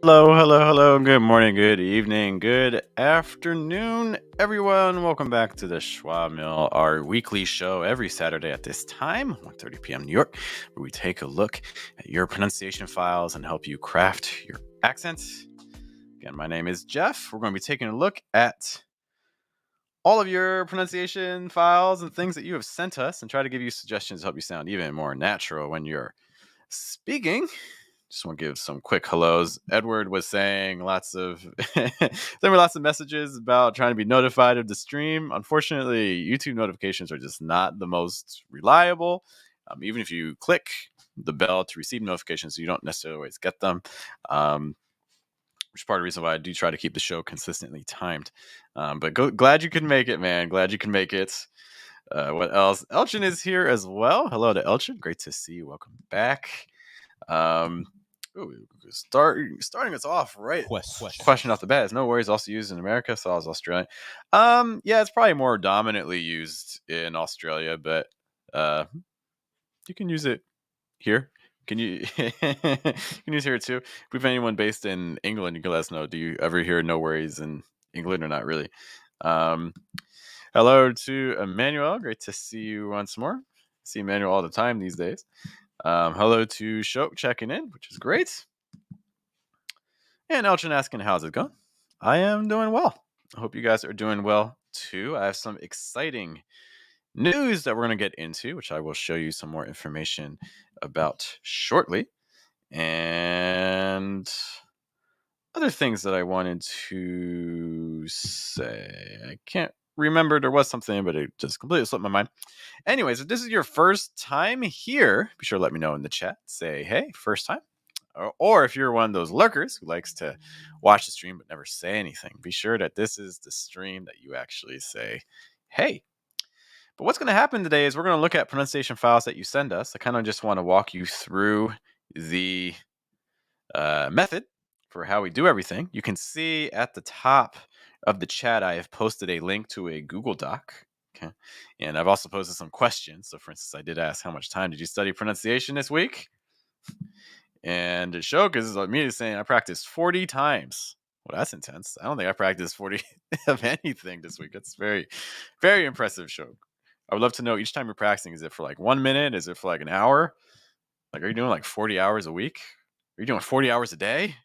Hello, hello, hello. Good morning, good evening, good afternoon, everyone. Welcome back to the Schwa Mill, our weekly show every Saturday at this time, 1:30 p.m. New York, where we take a look at your pronunciation files and help you craft your accent. Again, my name is Jeff. We're going to be taking a look at all of your pronunciation files and things that you have sent us and try to give you suggestions to help you sound even more natural when you're speaking. Just want to give some quick hellos. Edward was saying there were lots of messages about trying to be notified of the stream. Unfortunately, YouTube notifications are just not the most reliable. Even if you click the bell to receive notifications, you don't necessarily always get them. Which is part of the reason why I do try to keep the show consistently timed. But glad you can make it, man. Glad you can make it. What else? Elchin is here as well. Hello to Elchin. Great to see you. Welcome back. Starting us off right. Question off the bat is no worries. Also used in America, so I was Australian. Yeah, it's probably more dominantly used in Australia, but you can use it here. Can you you can use here too? If we have anyone based in England, you can let us know. Do you ever hear no worries in England or not really? Hello to Emmanuel. Great to see you once more. See Emmanuel all the time these days. Hello to Shok checking in, which is great. And Elchin asking, how's it going? I am doing well. I hope you guys are doing well too. I have some exciting news that we're going to get into, which I will show you some more information about shortly. And other things that I wanted to say. I can't remember. There was something, but it just completely slipped my mind. Anyways, if this is your first time here, be sure to let me know in the chat. Say, hey, first time. Or if you're one of those lurkers who likes to watch the stream but never say anything, be sure that this is the stream that you actually say, hey. But what's going to happen today is we're going to look at pronunciation files that you send us. I kind of just want to walk you through the method for how we do everything. You can see at the top of the chat, I have posted a link to a Google Doc. Okay. And I've also posted some questions. So for instance, I did ask, how much time did you study pronunciation this week? And Shok is immediately saying, I practiced 40 times. Well, that's intense. I don't think I practiced 40 of anything this week. That's very, very impressive, Shok. I would love to know each time you're practicing, is it for like 1 minute? Is it for like an hour? Like, are you doing like 40 hours a week? Are you doing 40 hours a day?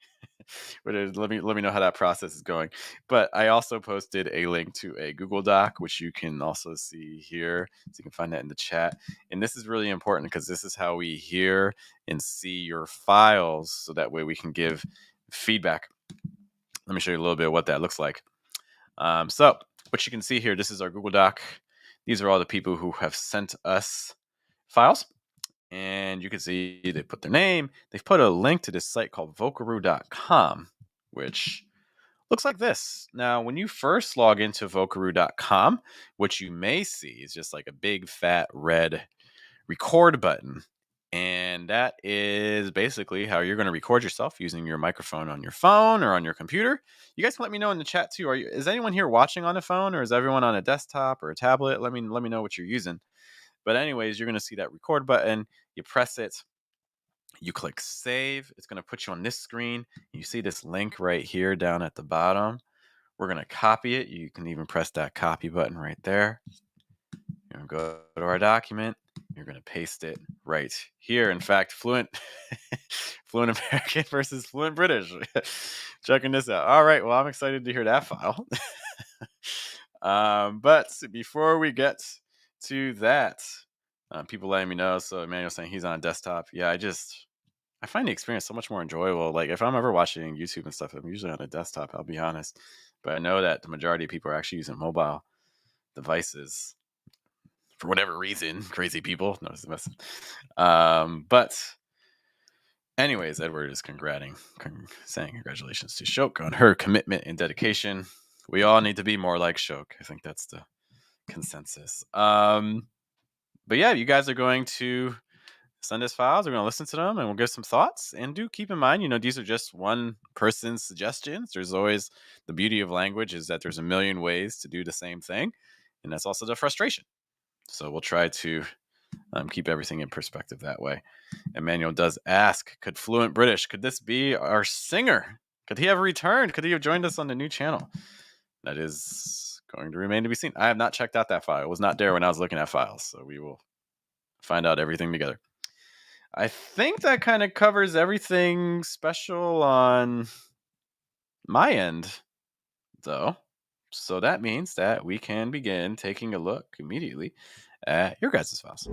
But let me know how that process is going. But I also posted a link to a Google Doc, which you can also see here. So you can find that in the chat. And this is really important because this is how we hear and see your files. So that way we can give feedback. Let me show you a little bit of what that looks like. So what you can see here, this is our Google Doc. These are all the people who have sent us files. And you can see they put their name. They've put a link to this site called vocab.com, which looks like this. Now, when you first log into vocab.com, what you may see is just like a big fat red record button. And that is basically how you're going to record yourself using your microphone on your phone or on your computer. You guys can let me know in the chat too. Is anyone here watching on a phone, or is everyone on a desktop or a tablet? Let me know what you're using. But anyways, you're going to see that record button. You press it. You click save. It's going to put you on this screen. You see this link right here down at the bottom. We're going to copy it. You can even press that copy button right there. You're going to go to our document. You're going to paste it right here. In fact, fluent American versus fluent British. Checking this out. All right. Well, I'm excited to hear that file. But before we get to that, people letting me know. So Emmanuel saying he's on a desktop. Yeah, I find the experience so much more enjoyable. Like if I'm ever watching YouTube and stuff, I'm usually on a desktop, I'll be honest. But I know that the majority of people are actually using mobile devices for whatever reason. Crazy people. No, it's the best. But anyways, Edward is saying congratulations to Shok on her commitment and dedication. We all need to be more like Shok. I think that's the consensus. But yeah, you guys are going to send us files. We're going to listen to them and we'll give some thoughts. And do keep in mind, these are just one person's suggestions. There's always the beauty of language is that there's a million ways to do the same thing. And that's also the frustration. So we'll try to keep everything in perspective that way. Emmanuel does ask, could fluent British, could this be our singer? Could he have returned? Could he have joined us on the new channel? That is going to remain to be seen. I have not checked out that file. It was not there when I was looking at files, so we will find out everything together. I think that kind of covers everything special on my end, though. So that means that we can begin taking a look immediately at your guys' files.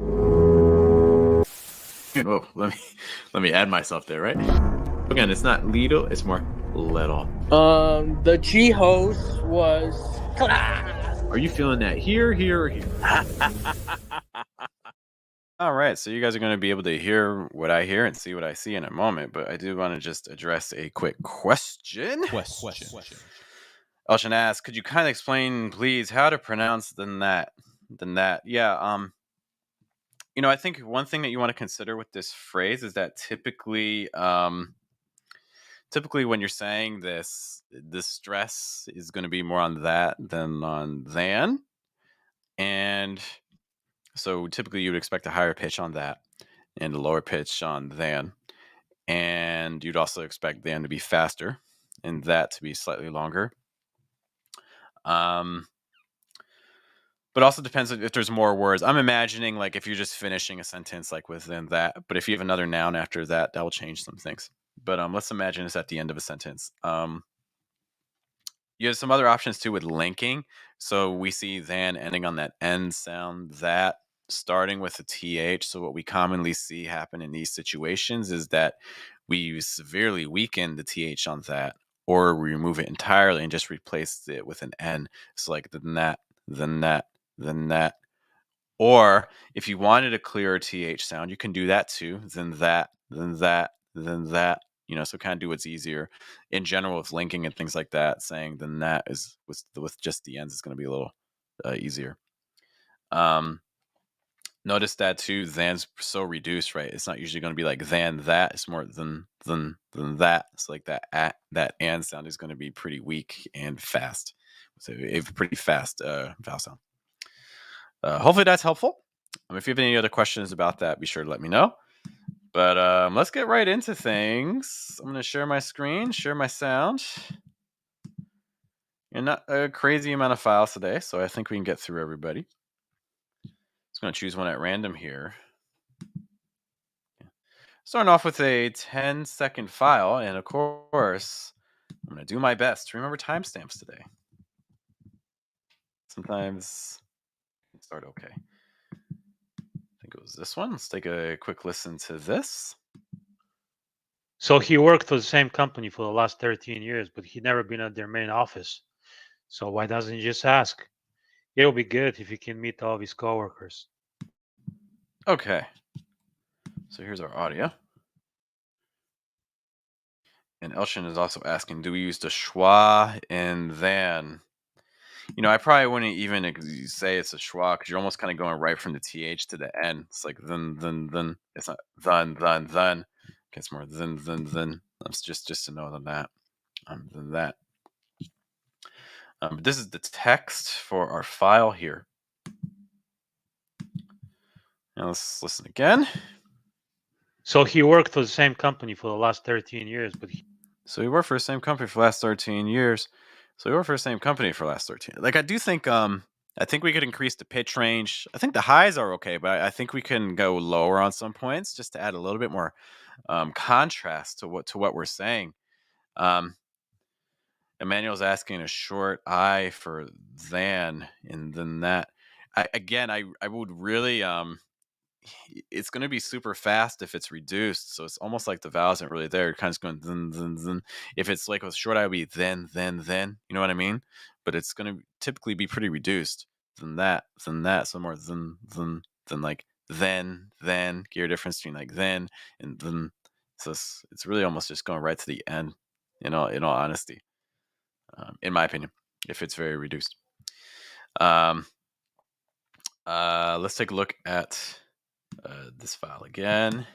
Whoa, let me add myself there, right? Again, it's not little, it's more little. The G host was class. Are you feeling that here, or here? All right, so you guys are going to be able to hear what I hear and see what I see in a moment, but I do want to just address a quick question. Elshin asks, could you kind of explain, please, how to pronounce than that? Yeah, I think one thing that you want to consider with this phrase is that typically when you're saying this, the stress is going to be more on that than on than. And so typically you would expect a higher pitch on that and a lower pitch on than. And you'd also expect than to be faster and that to be slightly longer. But also depends if there's more words. I'm imagining like if you're just finishing a sentence like within that, but if you have another noun after that, that will change some things. But let's imagine it's at the end of a sentence. You have some other options too with linking. So we see than ending on that N sound, that starting with a TH. So what we commonly see happen in these situations is that we severely weaken the TH on that, or we remove it entirely and just replace it with an N. So like then that, then that, then that. Or if you wanted a clearer TH sound, you can do that too. Then that, then that, then that. So kind of do what's easier in general with linking and things like that. Saying then that is with just the ends is going to be a little easier. Notice that too. Than's so reduced, right? It's not usually going to be like than that. It's more than that. It's like that and sound is going to be pretty weak and fast. So a pretty fast vowel sound. Hopefully that's helpful. If you have any other questions about that, be sure to let me know. But let's get right into things. I'm going to share my screen, share my sound. And not a crazy amount of files today, so I think we can get through everybody. Just going to choose one at random here. Starting off with a 10-second file, and of course, I'm going to do my best to remember timestamps today. Sometimes it start okay. I think it was this one. Let's take a quick listen to this. So he worked for the same company for the last 13 years, but he'd never been at their main office. So why doesn't he just ask? It'll be good if he can meet all of his coworkers. Okay. So here's our audio. And Elshin is also asking, do we use the schwa and than? I probably wouldn't even say it's a schwa because you're almost kind of going right from the TH to the N. It's like then. It's not then. It's more then. That's just to know than that. Than that. This is the text for our file here. Now let's listen again. So he worked for the same company for the last 13 years, but So he worked for the same company for the last 13 years. Like I do think I think we could increase the pitch range. I think the highs are okay, but I think we can go lower on some points just to add a little bit more contrast to what we're saying. Emmanuel's asking a short I for than and then that. I would really it's going to be super fast if it's reduced, so it's almost like the vowel isn't really there. You're kind of just going then. If it's like with short I, would be then. You know what I mean? But it's going to typically be pretty reduced. Than that. So more than like then. Gear difference between like then and then. So it's really almost just going right to the end. In all honesty, in my opinion, if it's very reduced. Let's take a look at this file again.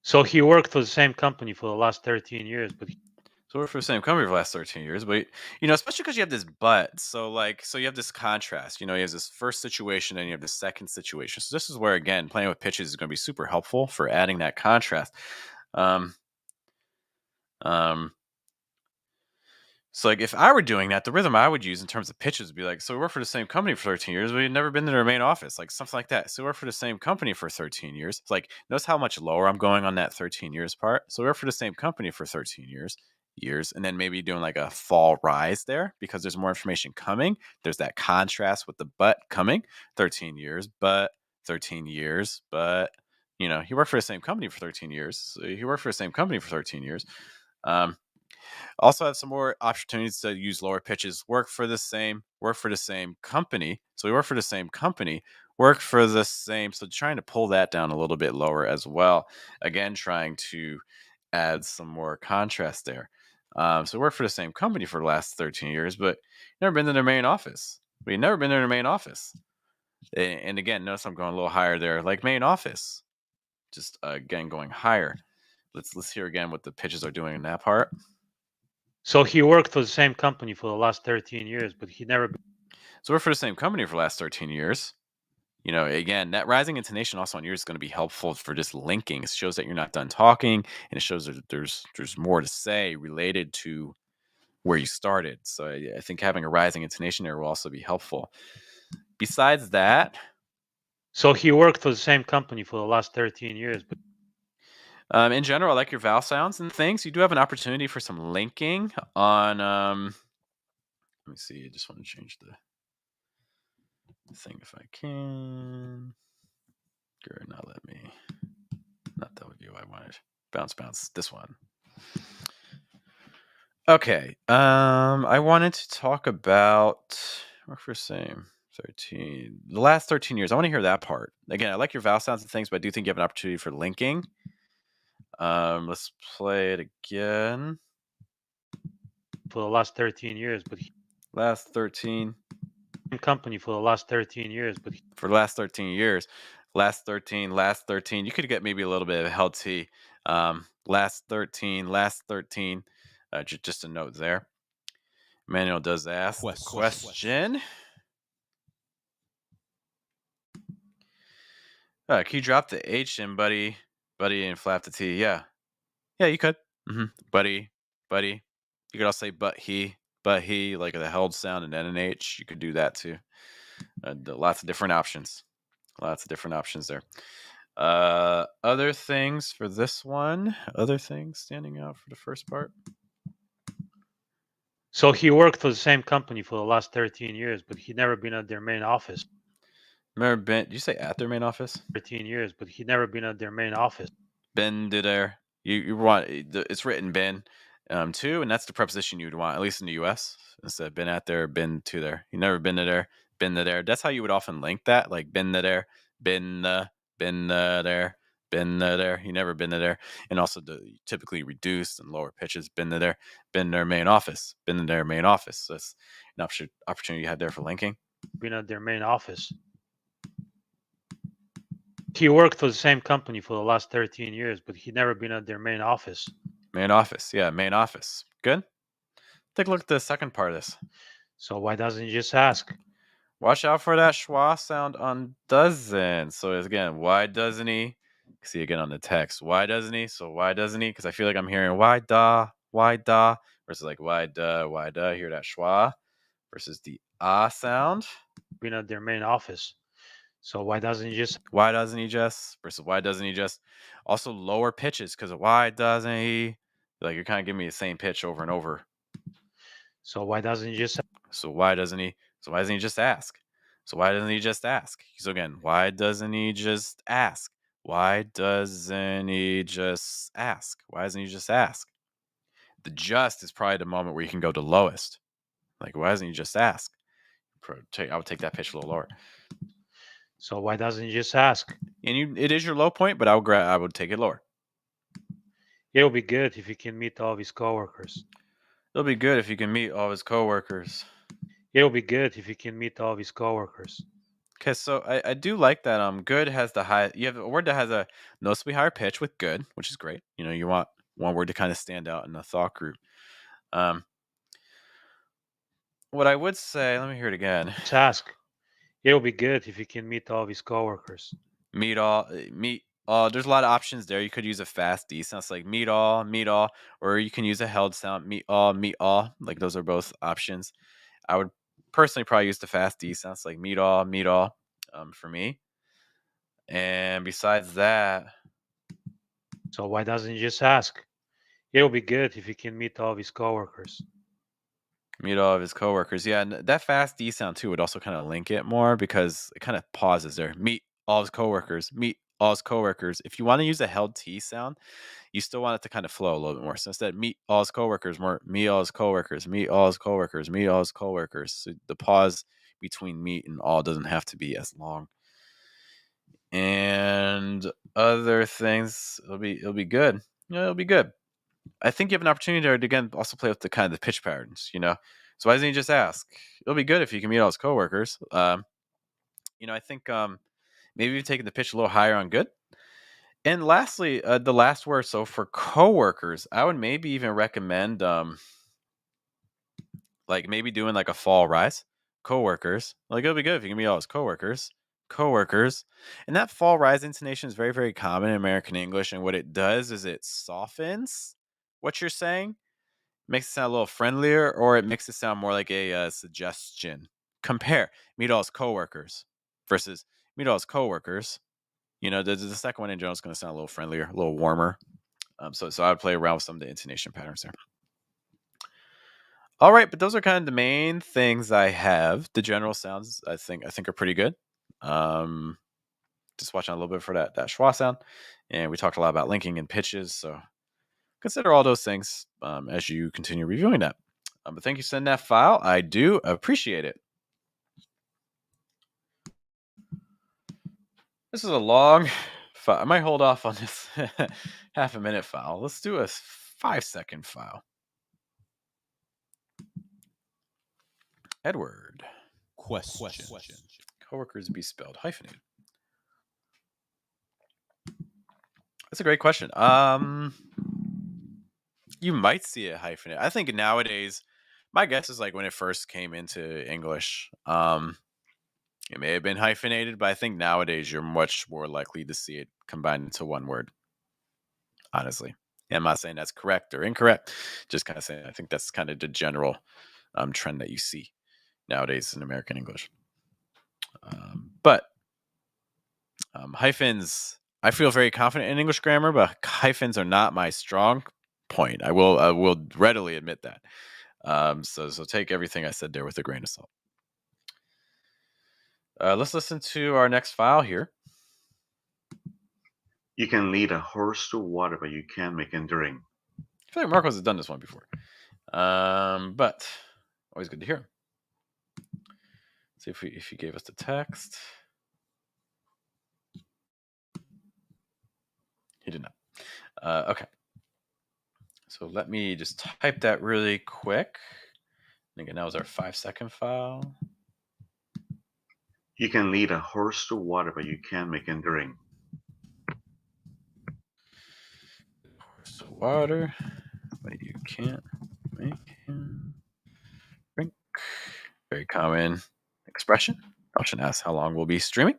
So he worked for the same company for the last 13 years, but So worked for the same company for the last 13 years, but especially because you have this but. So you have this contrast. You have this first situation and you have the second situation. So this is where again playing with pitches is going to be super helpful for adding that contrast. So like if I were doing that, the rhythm I would use in terms of pitches would be like, so we worked for the same company for 13 years, but we'd never been to their main office, like something like that. So we worked for the same company for 13 years. It's like, notice how much lower I'm going on that 13 years part. So we worked for the same company for 13 years, and then maybe doing like a fall rise there because there's more information coming. There's that contrast with the but coming, 13 years, but 13 years, but he worked for the same company for 13 years. So he worked for the same company for 13 years. Also have some more opportunities to use lower pitches. Work for the same company. So we work for the same company, work for the same. So trying to pull that down a little bit lower as well. Again, trying to add some more contrast there. So work for the same company for the last 13 years, but never been to their main office. We've never been to their main office. And again, notice I'm going a little higher there, like main office. Just again going higher. Let's hear again what the pitches are doing in that part. So he worked for the same company for the last 13 years, but he never. So we're for the same company for the last 13 years. Again, that rising intonation also on yours is going to be helpful for just linking. It shows that you're not done talking, and it shows that there's more to say related to where you started. So I think having a rising intonation there will also be helpful. Besides that, so he worked for the same company for the last 13 years, but in general, I like your vowel sounds and things. You do have an opportunity for some linking on. Let me see. I just want to change the thing if I can. Good, not let me. Not that view I wanted. Bounce. This one. Okay. I wanted to talk about work for same 13. The last 13 years. I want to hear that part. Again, I like your vowel sounds and things, but I do think you have an opportunity for linking. Let's play it again. for the last 13 years, but Last 13. Company for the last 13 years, but for the last 13 years. Last 13. You could get maybe a little bit of LT. Last 13. Just a note there. Manuel does ask the question. Can you drop the H in buddy, and flap the T? Yeah, you could. Buddy. You could also say but he, like the held sound and then an H. You could do that too. Lots of different options. There. Other things for this one. Other things standing out for the first part. So he worked for the same company for the last 13 years, but he'd never been at their main office. Never been. Did you say at their main office? 13 years, but he'd never been at their main office. Been to there. You want it's written been to, and that's the preposition you'd want, at least in the U.S. Instead of been at there, been to there. You never been to there, been to there. That's how you would often link that, like been to there, been there, been there. You never been to there, and also typically reduced and lower pitches. Been to there, been their main office, been to their main office. So that's an opportunity you had there for linking. Been at their main office. He worked for the same company for the last 13 years, but he'd never been at their main office. Main office, yeah, main office. Good. Take a look at the second part of this. So why doesn't he just ask? Watch out for that schwa sound on doesn't. So again, why doesn't he? See again on the text. Why doesn't he? So why doesn't he? Because I feel like I'm hearing why da, versus like why da. Hear that schwa versus the sound. Been at their main office. So why doesn't he just? Why doesn't he just? Versus why doesn't he just? Also lower pitches because why doesn't he? Like you're kind of giving me the same pitch over and over. So why doesn't he just? So why doesn't he? So why doesn't he just ask? So why doesn't he just ask? So again, why doesn't he just ask? Why doesn't he just ask? Why doesn't he just ask? The just is probably the moment where you can go to lowest. Like why doesn't he just ask? I would take that pitch a little lower. So why doesn't he just ask? And it is your low point, but I would take it lower. It'll be good if he can meet all of his coworkers. It'll be good if you can meet all of his coworkers. It'll be good if he can meet all of his coworkers. Okay, so I do like that. Good has the high. You have a word that has a noticeably higher pitch with good, which is great. You want one word to kind of stand out in the thought group. What I would say, let me hear it again. Task. It'll be good if he can meet all of his coworkers. Meet There's a lot of options there. You could use a fast D sound, like meet all, or you can use a held sound, meet all, meet all. Like those are both options. I would personally probably use the fast D sounds, like meet all, for me. And besides that, So why doesn't he just ask? It'll be good if he can meet all of his coworkers. meet all of his coworkers. Yeah, and that fast D sound too would also kind of link it more because it kind of pauses there. Meet all his coworkers. Meet all his coworkers. If you want to use a held T sound, you still want it to kind of flow a little bit more. So instead, meet all his coworkers, more meet all his coworkers, meet all his coworkers, meet all his coworkers. So the pause between meet and all doesn't have to be as long. And other things, it'll be good. Yeah, it'll be good. I think you have an opportunity there to again also play with the kind of the pitch patterns, So why doesn't he just ask? It'll be good if you can meet all his coworkers. I think maybe you've taken the pitch a little higher on good. And lastly, the last word. So for coworkers, I would maybe even recommend like maybe doing like a fall rise. Coworkers. Like it'll be good if you can meet all his coworkers. Coworkers. And that fall rise intonation is very, very common in American English. And what it does is it softens what you're saying, makes it sound a little friendlier, or it makes it sound more like a suggestion. Compare meet all his coworkers versus meet all his coworkers. The second one in general is going to sound a little friendlier, a little warmer. So I would play around with some of the intonation patterns there. All right, but those are kind of the main things I have. The general sounds I think are pretty good. Just watching a little bit for that schwa sound, and we talked a lot about linking and pitches. So consider all those things as you continue reviewing that. But thank you for sending that file. I do appreciate it. This is a long file. I might hold off on this half a minute file. Let's do a 5-second file. Edward. Question. Coworkers be spelled hyphenated. That's a great question. You might see it hyphenated. I think nowadays, my guess is like when it first came into English, it may have been hyphenated, but I think nowadays you're much more likely to see it combined into one word. Honestly, I'm not saying that's correct or incorrect. Just kind of saying I think that's kind of the general trend that you see nowadays in American English. But hyphens, I feel very confident in English grammar, but hyphens are not my strong point. I will readily admit that. So take everything I said there with a grain of salt. Let's listen to our next file here. You can lead a horse to water, but you can't make him drink. I feel like Marcos has done this one before. But always good to hear. See if he gave us the text. He did not. Okay. So let me just type that really quick. And again, that was our 5-second file. You can lead a horse to water, but you can't make him drink. Horse to water, but you can't make him drink. Very common expression. I should ask how long we'll be streaming.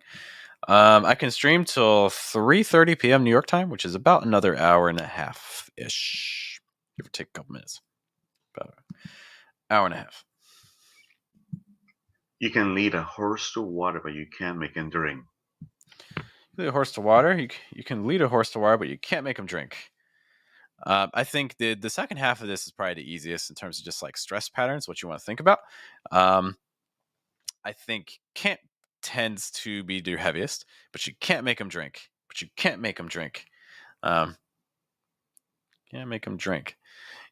I can stream till 3:30 p.m. New York time, which is about another hour and a half-ish. Give or take a couple minutes. About an hour and a half. You can lead a horse to water, but you can't make him drink. Lead a horse to water. You can lead a horse to water, but you can't make him drink. I think the second half of this is probably the easiest in terms of just like stress patterns, what you want to think about. I think can't tends to be your heaviest, but you can't make them drink. Can't make them drink.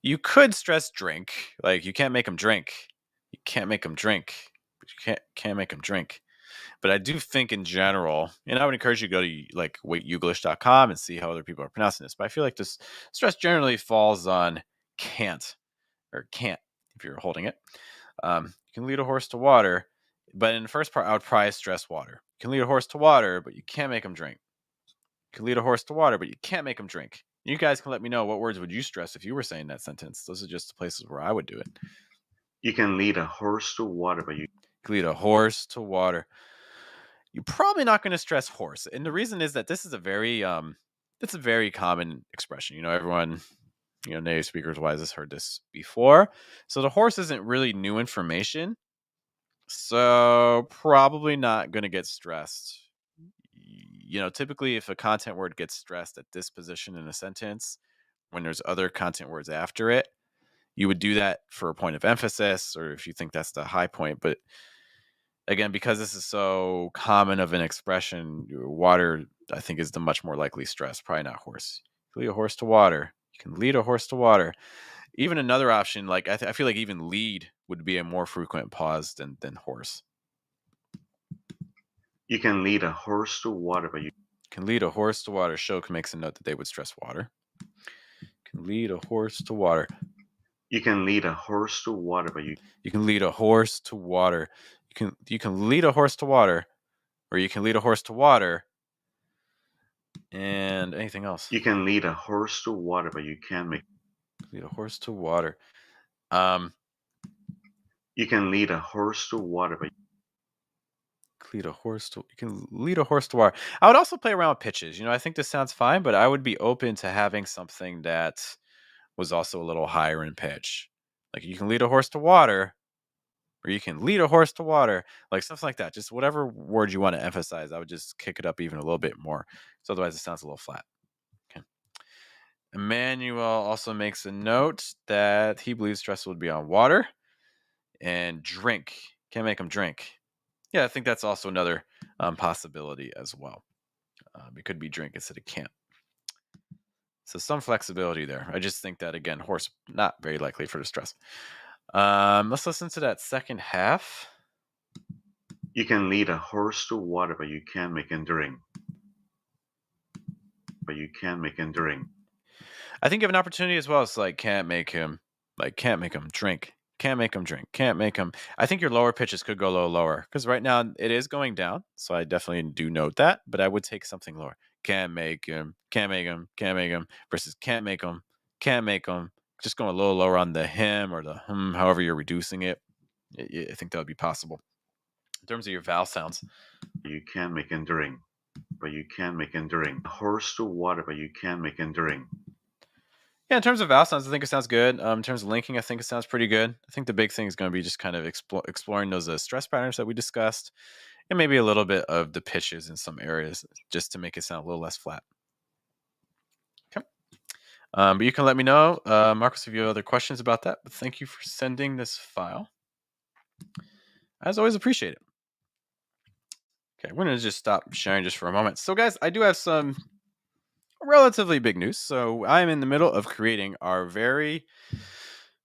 You could stress drink, like you can't make them drink. You can't make them drink, but you can't make them drink. But I do think in general, and I would encourage you to go to like waityouglish.com and see how other people are pronouncing this. But I feel like this stress generally falls on can't if you're holding it. You can lead a horse to water, but in the first part, I would probably stress water. You can lead a horse to water, but you can't make them drink. You can lead a horse to water, but you can't make them drink. You guys can let me know what words would you stress if you were saying that sentence. Those are just the places where I would do it. You can lead a horse to water, but you can lead a horse to water. you're probably not going to stress horse. And the reason is that this is a very common expression. Everyone, native speakers wise has heard this before. So the horse isn't really new information. So probably not going to get stressed. Typically if a content word gets stressed at this position in a sentence, when there's other content words after it, you would do that for a point of emphasis or if you think that's the high point. But again, because this is so common of an expression, water, I think, is the much more likely stress, probably not horse. You can lead a horse to water. You can lead a horse to water. Even another option, like I feel like even lead would be a more frequent pause than horse. You can lead a horse to water, but you Can lead a horse to water. Shoke makes a note that they would stress water. Can lead a horse to water. You can lead a horse to water, but you can lead a horse to water. You can lead a horse to water, or you can lead a horse to water. And anything else? You can lead a horse to water, but you can't make lead a horse to water. You can lead a horse to water, but you can lead a horse to water. I would also play around with pitches. I think this sounds fine, but I would be open to having something that was also a little higher in pitch. Like you can lead a horse to water, or you can lead a horse to water, like stuff like that. Just whatever word you want to emphasize, I would just kick it up even a little bit more. So otherwise it sounds a little flat. Okay. Emmanuel also makes a note that he believes stress would be on water and drink. Can't make them drink. Yeah, I think that's also another possibility as well. It could be drink instead of can't. So some flexibility there. I just think that, again, horse, not very likely for the stress. Let's listen to that second half. You can lead a horse to water, but you can't make him drink. I think you have an opportunity as well. It's like can't make him drink. Can't make him drink. Can't make him. I think your lower pitches could go a little lower because right now it is going down. So I definitely do note that, but I would take something lower. Can't make him. Can't make him. Can't make him versus can't make him. Can't make him. Just going a little lower on the him or the however you're reducing it. I think that would be possible. In terms of your vowel sounds, you can make him drink, but you can't make him drink. Horse to water, but you can't make him drink. Yeah, in terms of vowel sounds, I think it sounds good. In terms of linking, I think it sounds pretty good. I think the big thing is going to be just kind of exploring those stress patterns that we discussed, and maybe a little bit of the pitches in some areas, just to make it sound a little less flat. Okay. But you can let me know, Marcus, if you have other questions about that. But thank you for sending this file. As always, appreciate it. Okay, we're going to just stop sharing just for a moment. So, guys, I do have some relatively big news. So I'm in the middle of creating our very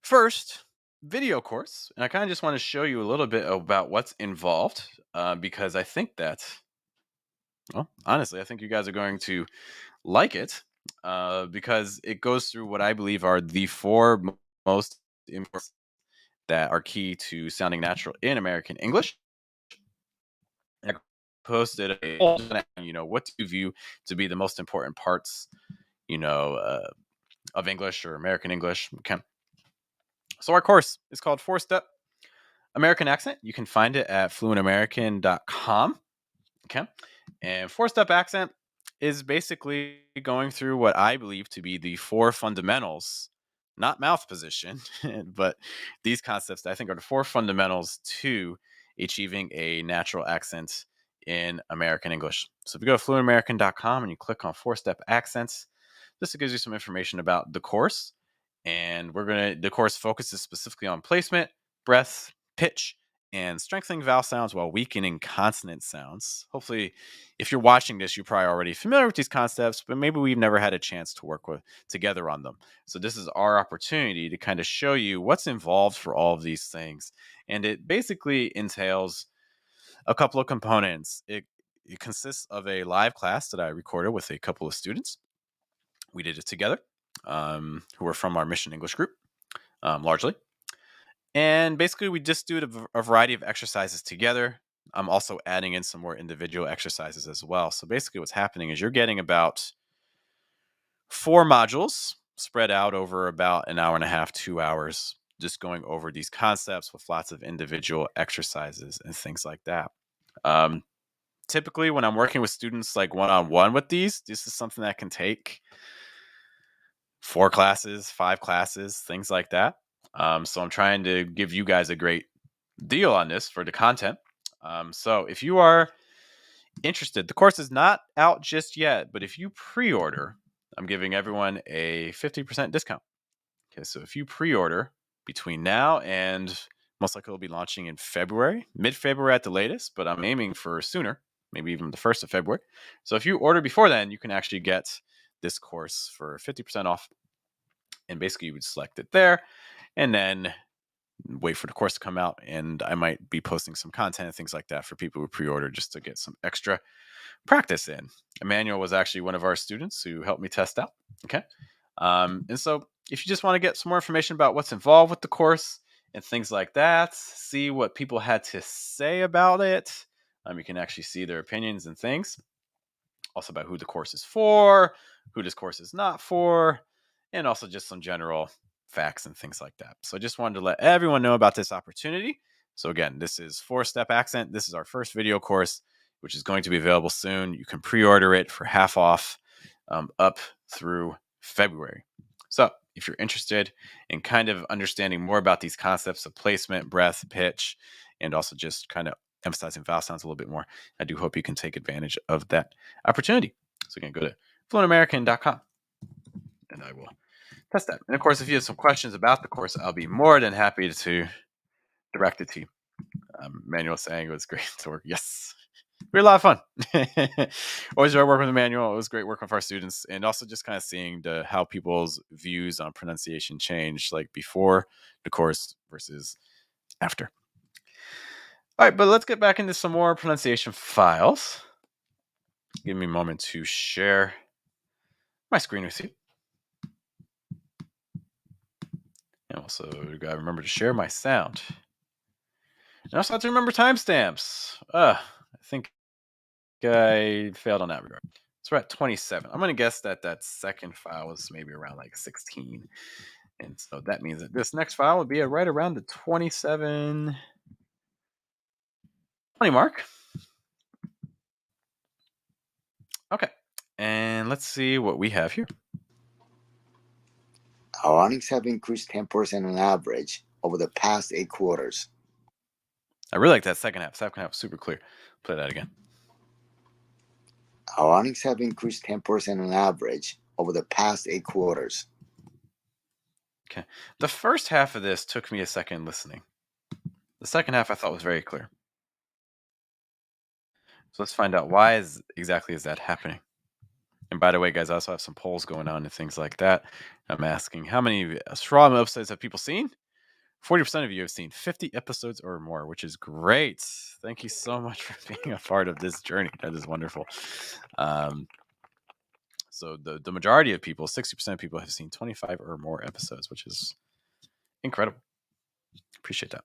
first video course, and I kind of just want to show you a little bit about what's involved because I think that, well, honestly, I think you guys are going to like it because it goes through what I believe are the four most important that are key to sounding natural in American English. I posted what do you view to be the most important parts of English or American English. Okay. So our course is called 4-Step American Accent. You can find it at fluentamerican.com. Okay. And 4-Step Accent is basically going through what I believe to be the four fundamentals, not mouth position, but these concepts that I think are the four fundamentals to achieving a natural accent in American English. So if you go to fluentamerican.com and you click on 4-Step Accents, this gives you some information about the course. And the course focuses specifically on placement, breath, pitch, and strengthening vowel sounds while weakening consonant sounds. Hopefully, if you're watching this, you're probably already familiar with these concepts, but maybe we've never had a chance to work together on them. So this is our opportunity to kind of show you what's involved for all of these things. And it basically entails a couple of components. It consists of a live class that I recorded with a couple of students. We did it together, who are from our Mission English group, largely. And basically, we just do a variety of exercises together. I'm also adding in some more individual exercises as well. So basically, what's happening is you're getting about 4 modules spread out over about an hour and a half, 2 hours, just going over these concepts with lots of individual exercises and things like that. typically when I'm working with students like one-on-one with these, this is something that can take 4 classes, 5 classes, things like that. So I'm trying to give you guys a great deal on this for the content. So if you are interested, the course is not out just yet, but if you pre-order, I'm giving everyone a 50% discount. Okay, so if you pre-order between now and most likely it'll be launching in February, mid-February at the latest, but I'm aiming for sooner, maybe even the 1st of February. So if you order before then, you can actually get this course for 50% off. And basically you would select it there and then wait for the course to come out. And I might be posting some content and things like that for people who pre-order just to get some extra practice in. Emmanuel was actually one of our students who helped me test out. Okay. And so if you just want to get some more information about what's involved with the course and things like that, see what people had to say about it, you can actually see their opinions and things. Also about who the course is for, who this course is not for, and also just some general facts and things like that. So I just wanted to let everyone know about this opportunity. So again, this is 4-Step Accent. This is our first video course, which is going to be available soon. You can pre-order it for half off up through February. So if you're interested in kind of understanding more about these concepts of placement, breath, pitch, and also just kind of emphasizing vowel sounds a little bit more, I do hope you can take advantage of that opportunity. So again, go to fluentamerican.com and I will test that. And of course, if you have some questions about the course, I'll be more than happy to direct it to you. Manuel saying it was great to work. Yes, we had a lot of fun. Always enjoy working with Emmanuel. It was great working with our students, and also just kind of seeing how people's views on pronunciation change, like before the course versus after. All right, but let's get back into some more pronunciation files. Give me a moment to share my screen with you. And also, you gotta remember to share my sound. And also have to remember timestamps. I think I failed on that regard. So we're at 27. I'm going to guess that that second file was maybe around like 16. And so that means that this next file would be right around the 27, 20 mark. Okay. And let's see what we have here. Our earnings have increased 10% on average over the past 8 quarters. I really like that second half. Second half was super clear. Play that again. Our earnings have increased 10% on average over the past 8 quarters. Okay. The first half of this took me a second listening. The second half I thought was very clear. So let's find out why exactly is that happening. And by the way, guys, I also have some polls going on and things like that. I'm asking how many Schwa episodes have people seen? 40% of you have seen 50 episodes or more, which is great. Thank you so much for being a part of this journey. That is wonderful. So the majority of people, 60% of people, have seen 25 or more episodes, which is incredible. Appreciate that.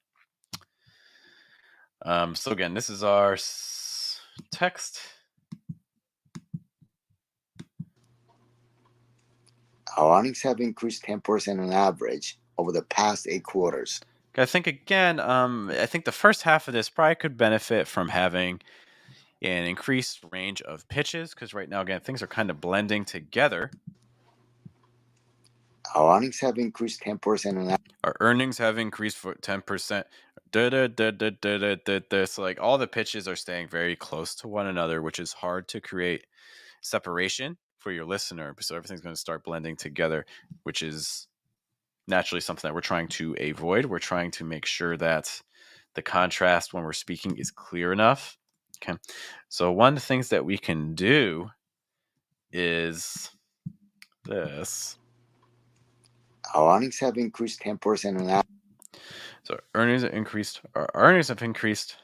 So again, this is our text. Our earnings have increased 10% on average over the past 8 quarters. I think again, I think the first half of this probably could benefit from having an increased range of pitches, because right now, again, things are kind of blending together. Our earnings have increased 10% on average. Our earnings have increased for 10%. So like all the pitches are staying very close to one another, which is hard to create separation for your listener. So everything's going to start blending together, which is naturally something that we're trying to avoid. We're trying to make sure that the contrast when we're speaking is clear enough. Okay. So one of the things that we can do is this. Our earnings have increased 10% on average. So earnings have increased. Our earnings have increased.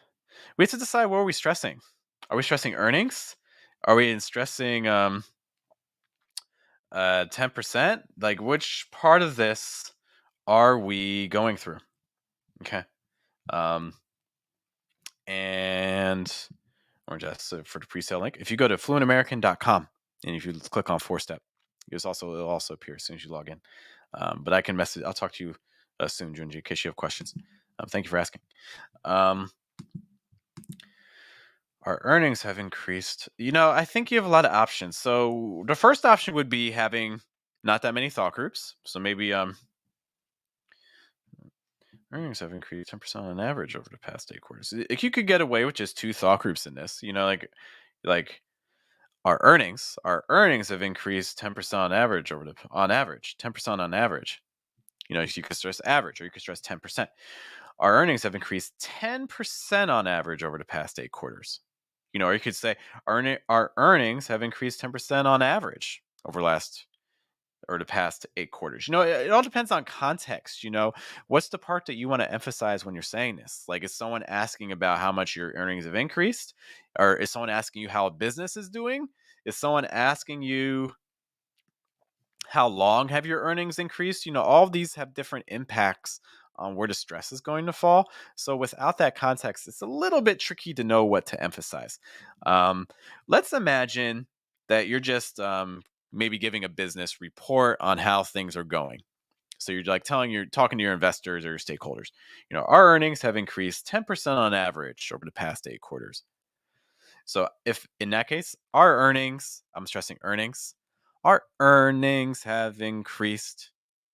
We have to decide what are we stressing. Are we stressing earnings? Are we stressing 10%? Like which part of this are we going through? Okay. And or just for the pre-sale link, if you go to fluentamerican.com and if you click on 4-Step, it'll also appear as soon as you log in. But I can message. I'll talk to you soon, Junji, in case you have questions. Thank you for asking. Our earnings have increased. I think you have a lot of options. So the first option would be having not that many thought groups. So maybe earnings have increased 10% on average over the past 8 quarters. Like, you could get away with just 2 thought groups in this. Like our earnings have increased 10% on average 10% on average. So you could stress average, or you could stress 10%. Our earnings have increased 10% on average over the past 8 quarters. Or you could say our earnings have increased 10% on average over the past 8 quarters. It all depends on context. What's the part that you want to emphasize when you're saying this? Like, is someone asking about how much your earnings have increased? Or is someone asking you how a business is doing? Is someone asking you how long have your earnings increased? All of these have different impacts on where the stress is going to fall. So without that context, it's a little bit tricky to know what to emphasize. Let's imagine that you're just maybe giving a business report on how things are going. So you're like talking to your investors or your stakeholders. Our earnings have increased 10% on average over the past 8 quarters. So if in that case, I'm stressing earnings, our earnings have increased.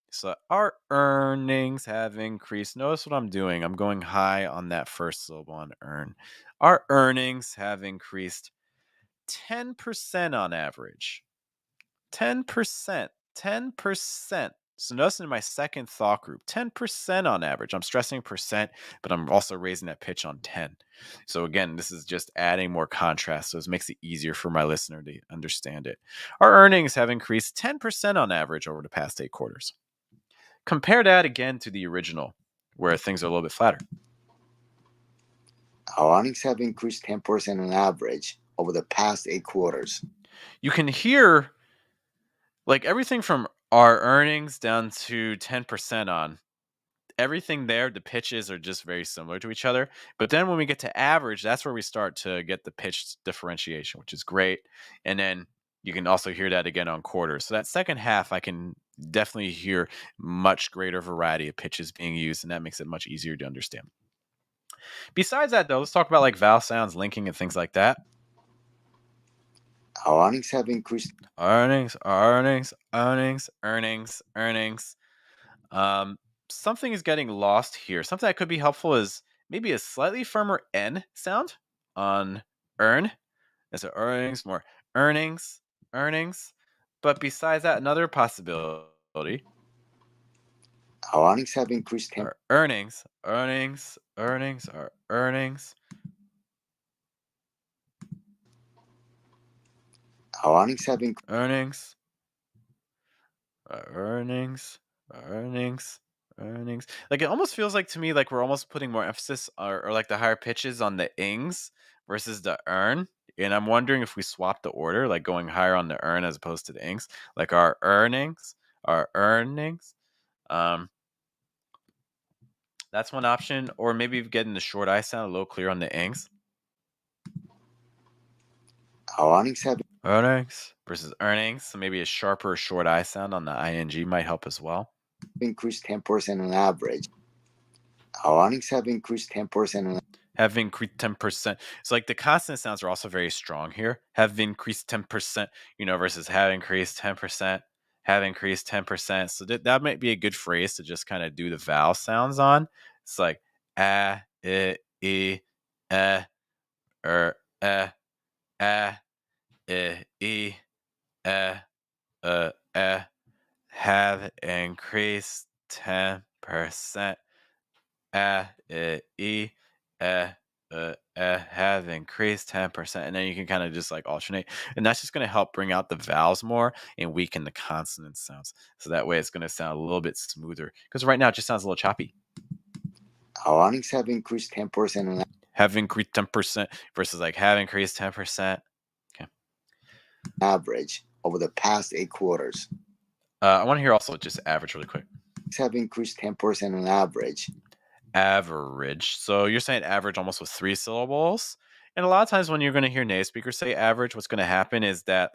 So our earnings have increased. Notice what I'm doing. I'm going high on that first syllable on earn. Our earnings have increased 10% on average. 10%. 10%. So notice in my second thought group, 10% on average. I'm stressing percent, but I'm also raising that pitch on 10. So again, this is just adding more contrast. So it makes it easier for my listener to understand it. Our earnings have increased 10% on average over the past 8 quarters. Compare that again to the original, where things are a little bit flatter. Our earnings have increased 10% on average over the past 8 quarters. You can hear like everything from our earnings down to 10% on everything there. The pitches are just very similar to each other. But then when we get to average, that's where we start to get the pitch differentiation, which is great. And then you can also hear that again on quarters. So that second half, I can definitely hear much greater variety of pitches being used, and that makes it much easier to understand. Besides that, though, let's talk about like vowel sounds, linking, and things like that. Our earnings have increased. Earnings. Something is getting lost here. Something that could be helpful is maybe a slightly firmer N sound on earn. So earnings, more earnings. But besides that, another possibility. Our earnings have increased. Our earnings. Our earnings. Our earnings have increased. Earnings. Like, it almost feels like to me like we're almost putting more emphasis or like the higher pitches on the ings versus the earn. And I'm wondering if we swap the order, like going higher on the earn as opposed to the ings, like our earnings. That's one option. Or maybe getting the short I sound a little clearer on the ings. Our earnings have Earnings versus earnings. So maybe a sharper short I sound on the ing might help as well. increased 10% on average. Our earnings have increased 10% on Have increased 10%. So like the consonant sounds are also very strong here. Have increased 10%, versus have increased 10%. Have increased 10%. So that might be a good phrase to just kind of do the vowel sounds on. It's like a, I, e, a, e, have increased 10%. Have increased 10%. And then you can kind of just like alternate. And that's just going to help bring out the vowels more and weaken the consonant sounds. So that way it's going to sound a little bit smoother. Because right now it just sounds a little choppy. Our earnings have increased 10% on Have increased 10% versus like have increased 10%. average over the past 8 quarters. I want to hear also just average really quick. Have increased 10% on average. Average. So you're saying average almost with 3 syllables. And a lot of times when you're going to hear native speakers say average, what's going to happen is that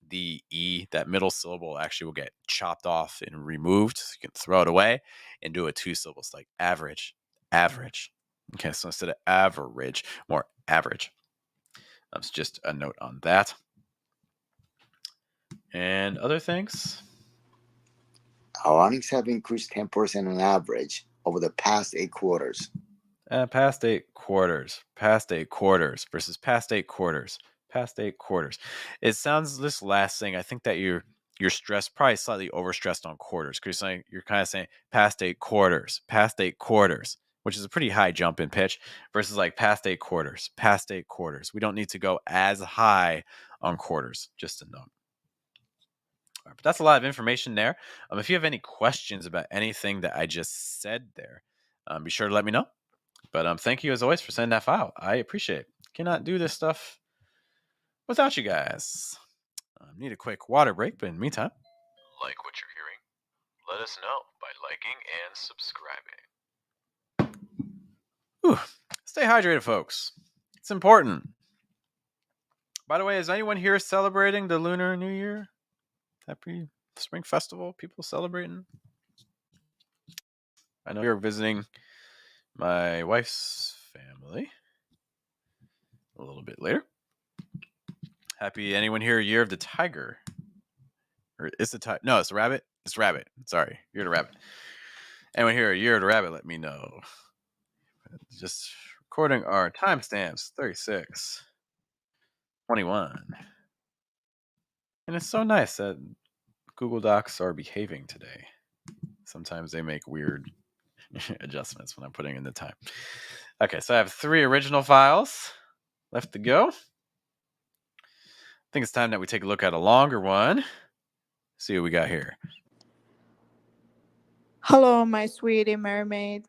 the E, that middle syllable, actually will get chopped off and removed. So you can throw it away and do a 2 syllables like average. Okay, so instead of average, more average. That's just a note on that. And other things? Our earnings have increased 10% on average over the past 8 quarters. Past 8 quarters. Past 8 quarters versus past 8 quarters. Past 8 quarters. It sounds, this last thing, I think that you're stressed, probably slightly overstressed on quarters, because you're kind of saying past 8 quarters, which is a pretty high jump in pitch, versus like past 8 quarters, past 8 quarters. We don't need to go as high on quarters, just a note. All right, but that's a lot of information there. If you have any questions about anything that I just said there, be sure to let me know. But thank you as always for sending that file. I appreciate it. Cannot do this stuff without you guys. Need a quick water break, but in the meantime, like what you're hearing, let us know by liking and subscribing. Whew. Stay hydrated, folks. It's important. By the way, is anyone here celebrating the Lunar New Year? Happy Spring Festival? People celebrating? I know you're visiting my wife's family a little bit later. Happy anyone here Year of the Tiger? Or is the tiger? No, it's the rabbit. It's rabbit. Sorry, Year of the Rabbit. Anyone here Year of the Rabbit? Let me know. Just recording our timestamps 36:21. And it's so nice that Google Docs are behaving today. Sometimes they make weird adjustments when I'm putting in the time. Okay, so I have 3 original files left to go. I think it's time that we take a look at a longer one. See what we got here. Hello, my sweetie mermaid.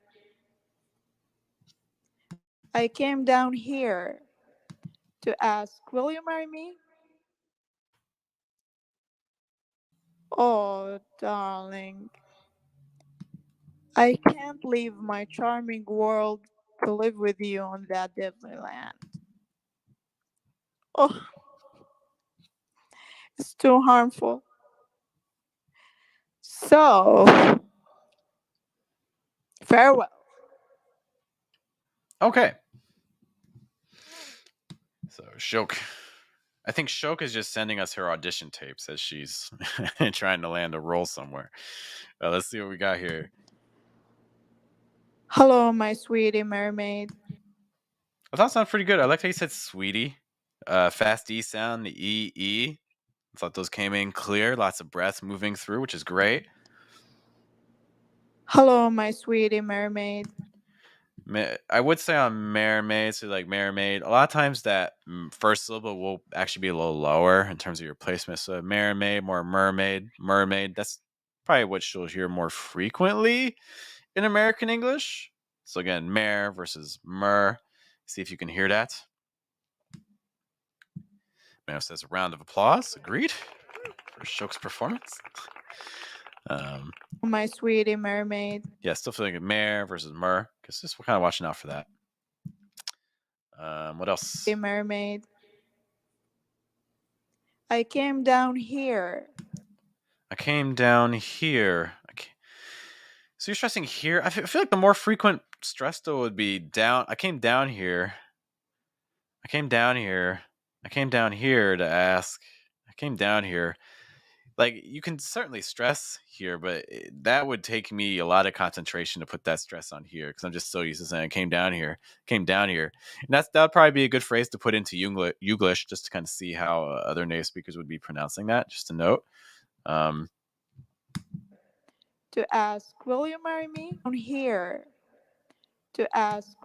I came down here to ask, will you marry me? Oh, darling. I can't leave my charming world to live with you on that deadly land. Oh, it's too harmful. So, farewell. Okay. So Shok. I think Shok is just sending us her audition tapes as she's trying to land a role somewhere. Let's see what we got here. Hello, my sweetie mermaid. Well, that sounds pretty good. I like how you said sweetie. Fast E sound, the E. I thought those came in clear. Lots of breath moving through, which is great. Hello, my sweetie mermaid. I would say on mermaid, so like mermaid, a lot of times that first syllable will actually be a little lower in terms of your placement. So mermaid, more mermaid. That's probably what you'll hear more frequently in American English. So again, mare versus mer. See if you can hear that. Mano says a round of applause. Agreed for Shok's performance. My sweetie mermaid. Yeah, still feeling it. Mare versus mer. Because just we're kind of watching out for that. What else? Mermaid. I came down here. So you're stressing here. I feel like the more frequent stress though would be down. I came down here to ask. Like you can certainly stress here, but that would take me a lot of concentration to put that stress on here because I'm just so used to saying I came down here. And that would probably be a good phrase to put into Youglish just to kind of see how other native speakers would be pronouncing that. Just a note. To ask, will you marry me? I'm here. To ask.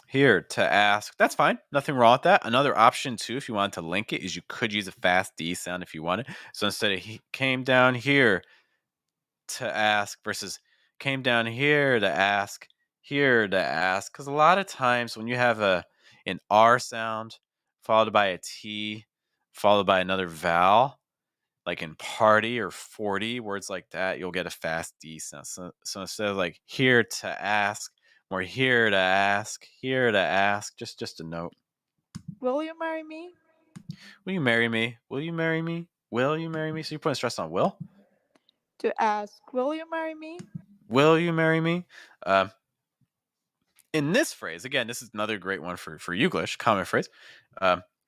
Here, to ask. That's fine. Nothing wrong with that. Another option, too, if you wanted to link it, is you could use a fast D sound if you wanted. So instead of he came down here to ask versus came down here to ask, because a lot of times when you have an R sound followed by a T followed by another vowel, like in party or 40, words like that, you'll get a fast D sound. So instead of like here to ask, or here to ask, just a note. Will you marry me? Will you marry me? So you're putting stress on will? To ask, will you marry me? Will you marry me? In this phrase, again, this is another great one for Youglish, common phrase.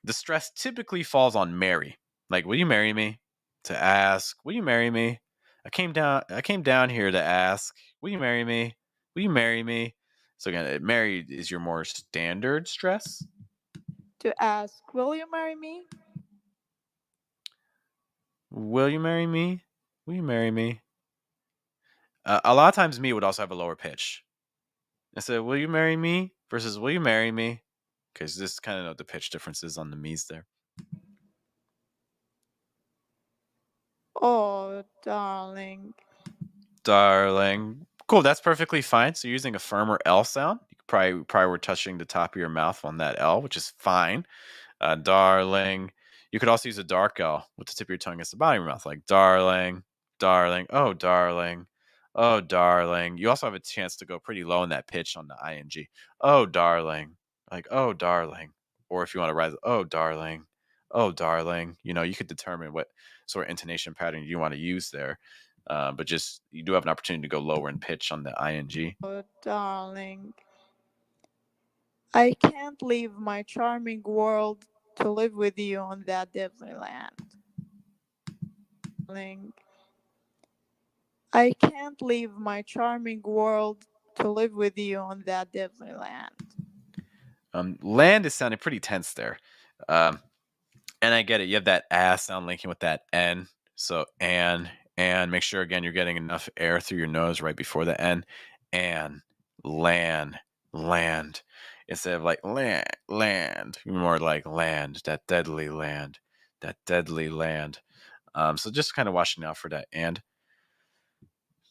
the stress typically falls on marry. Like, will you marry me? To ask, will you marry me? I came down here to ask, will you marry me? Will you marry me? So again, marry is your more standard stress. To ask, will you marry me? Will you marry me? Will you marry me? A lot of times me would also have a lower pitch. I said, will you marry me? Versus will you marry me? Because this kind of know the pitch differences on the me's there. Oh, darling. Darling. Cool, that's perfectly fine. So you're using a firmer L sound. You probably were touching the top of your mouth on that L, which is fine. Darling. You could also use a dark L with the tip of your tongue against the bottom of your mouth, like darling, darling, oh darling, oh darling. You also have a chance to go pretty low in that pitch on the ing. Oh darling, like oh darling. Or if you want to rise, oh darling, oh darling. You could determine what sort of intonation pattern you want to use there. But just you do have an opportunity to go lower in pitch on the ing. Oh, darling. I can't leave my charming world to live with you on that deadly land. Darling. I can't leave my charming world to live with you on that deadly land. Land is sounding pretty tense there. And I get it. You have that ass sound linking with that N. So, and make sure, again, you're getting enough air through your nose right before the N. And land. Instead of like land. More like land, that deadly land. So just kind of watching out for that. And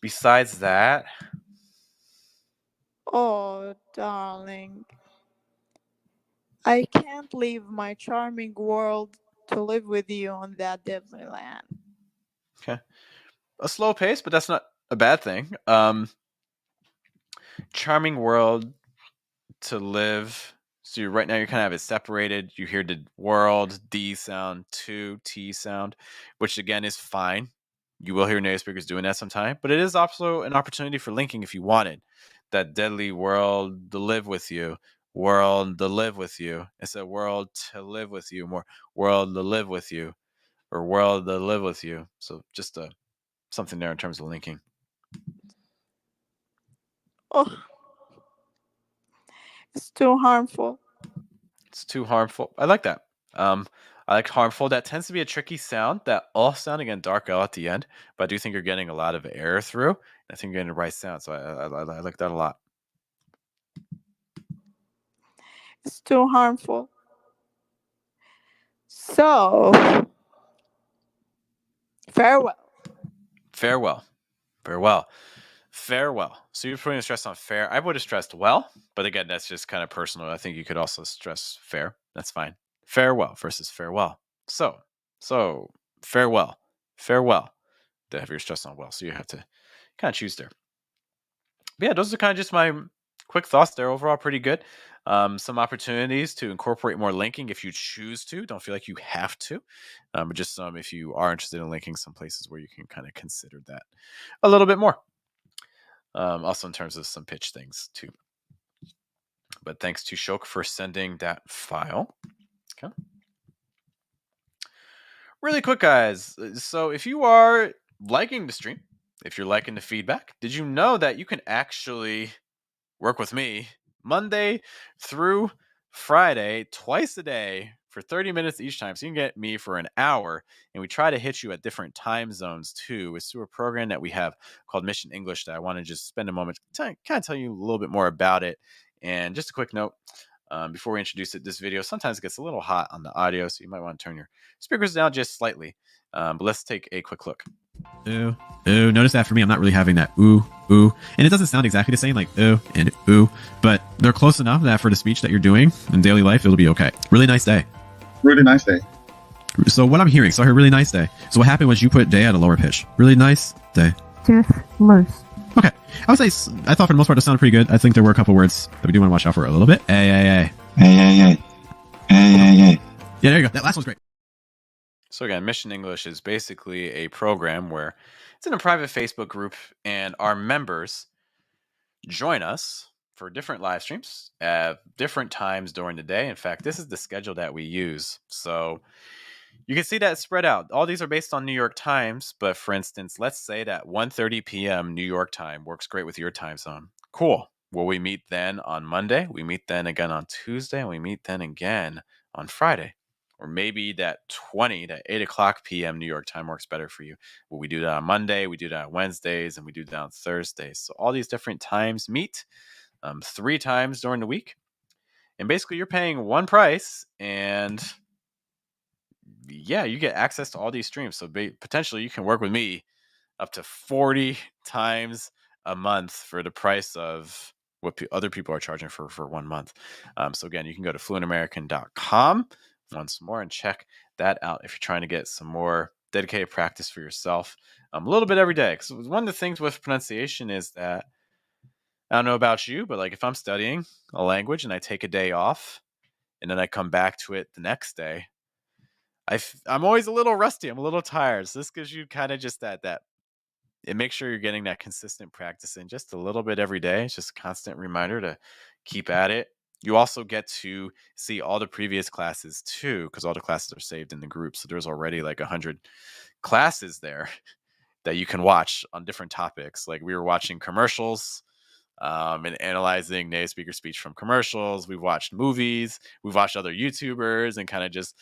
besides that. Oh, darling. I can't leave my charming world to live with you on that deadly land. Okay. A slow pace, but that's not a bad thing. Charming world to live. So right now you're kind of have it separated. You hear the world D sound, 2 T sound, which again is fine. You will hear native speakers doing that sometime, but it is also an opportunity for linking if you wanted. That deadly world to live with you, world to live with you. It's a world to live with you, more world to live with you, or world to live with you. So just something there in terms of linking. Oh, it's too harmful. It's too harmful. I like that. I like harmful. That tends to be a tricky sound. That all sound, again, dark L at the end. But I do think you're getting a lot of air through. I think you're getting the right sound. So I like that a lot. It's too harmful. So, farewell. Farewell. So you're putting a stress on fair. I would have stressed well, but again, that's just kind of personal. I think you could also stress fair. That's fine. Farewell versus farewell. So farewell. To have your stress on well. So you have to kind of choose there. But yeah, those are kind of just my quick thoughts there. Overall, pretty good. Some opportunities to incorporate more linking if you choose to. Don't feel like you have to. But just some if you are interested in linking, some places where you can kind of consider that a little bit more. Also in terms of some pitch things too. But thanks to Shok for sending that file. Okay. Really quick, guys. So if you are liking the stream, if you're liking the feedback, did you know that you can actually work with me Monday through Friday, twice a day for 30 minutes each time? So you can get me for an hour, and we try to hit you at different time zones too. It's through a program that we have called Mission English that I want to just spend a moment to kind of tell you a little bit more about it. And just a quick note, before we introduce it, this video sometimes gets a little hot on the audio, so you might want to turn your speakers down just slightly. But let's take a quick look. Ooh. Notice that for me, I'm not really having that ooh. And it doesn't sound exactly the same, like ooh and ooh, but they're close enough that for the speech that you're doing in daily life, it'll be okay. Really nice day. So what I'm hearing, I heard really nice day. So what happened was you put day at a lower pitch. Really nice day. Just loose. Okay. I would say, I thought for the most part it sounded pretty good. I think there were a couple words that we do want to watch out for a little bit. Hey. Yeah, there you go. That last one's great. So again, Mission English is basically a program where it's in a private Facebook group, and our members join us for different live streams at different times during the day. In fact, this is the schedule that we use. So you can see that spread out. All these are based on New York times, but for instance, let's say that 1:30 p.m. New York time works great with your time zone. Cool. Will we meet then on Monday? We meet then again on Tuesday, and we meet then again on Friday. Or maybe that 8 o'clock p.m. New York time works better for you. Well, we do that on Monday, we do that on Wednesdays, and we do that on Thursdays. So all these different times meet 3 times during the week. And basically, you're paying one price, and yeah, you get access to all these streams. So potentially, you can work with me up to 40 times a month for the price of what other people are charging for 1 month. So again, you can go to fluentamerican.com once more and check that out if you're trying to get some more dedicated practice for yourself a little bit every day. Because one of the things with pronunciation is that, I don't know about you, but like if I'm studying a language and I take a day off and then I come back to it the next day, I'm always a little rusty. I'm a little tired. So this gives you kind of just that and make sure you're getting that consistent practice in just a little bit every day. It's just a constant reminder to keep at it. You also get to see all the previous classes too, because all the classes are saved in the group. So there's already like 100 classes there that you can watch on different topics. Like we were watching commercials and analyzing native speaker speech from commercials. We've watched movies. We've watched other YouTubers and kind of just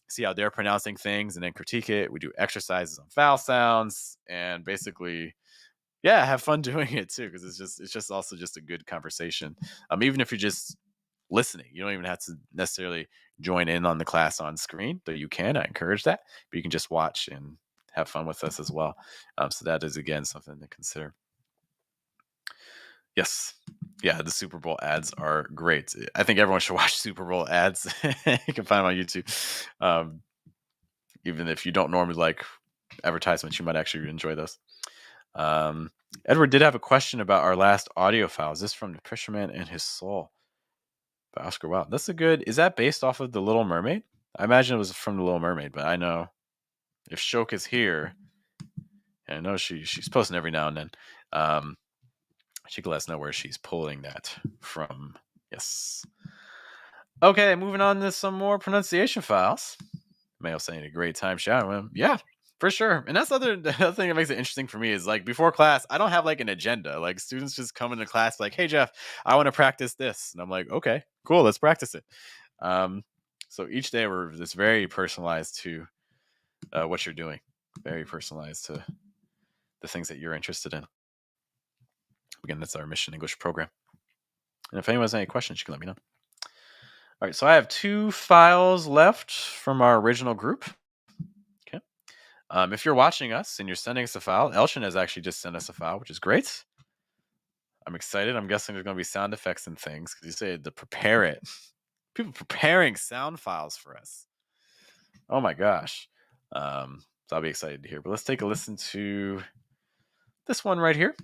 see how they're pronouncing things and then critique it. We do exercises on vowel sounds and basically, yeah, have fun doing it too, because it's just also just a good conversation. Even if you're just listening, you don't even have to necessarily join in on the class on screen, though you can. I encourage that, but you can just watch and have fun with us as well. So that is again something to consider. Yes. Yeah, the Super Bowl ads are great. I think everyone should watch Super Bowl ads. You can find them on YouTube. Even if you don't normally like advertisements, you might actually enjoy those. Edward did have a question about our last audio file. Is this from The Fisherman and His Soul by Oscar Wilde? That's a good... Is that based off of The Little Mermaid? I imagine it was from The Little Mermaid, but I know if Shok is here, and I know she's posting every now and then, she can let us know where she's pulling that from. Yes. Okay, moving on to some more pronunciation files. Mayo saying a great time shouting with him. Yeah, for sure. And that's the other thing that makes it interesting for me is like before class, I don't have like an agenda. Like students just come into class like, hey, Jeff, I want to practice this. And I'm like, okay, cool, let's practice it. So each day we're just very personalized to what you're doing. Very personalized to the things that you're interested in. Again, that's our Mission English program. And if anyone has any questions, you can let me know. All right, so I have 2 files left from our original group. Okay. If you're watching us and you're sending us a file, Elshin has actually just sent us a file, which is great. I'm excited. I'm guessing there's going to be sound effects and things because you say to prepare it. People preparing sound files for us. Oh my gosh. So I'll be excited to hear. But let's take a listen to this one right here.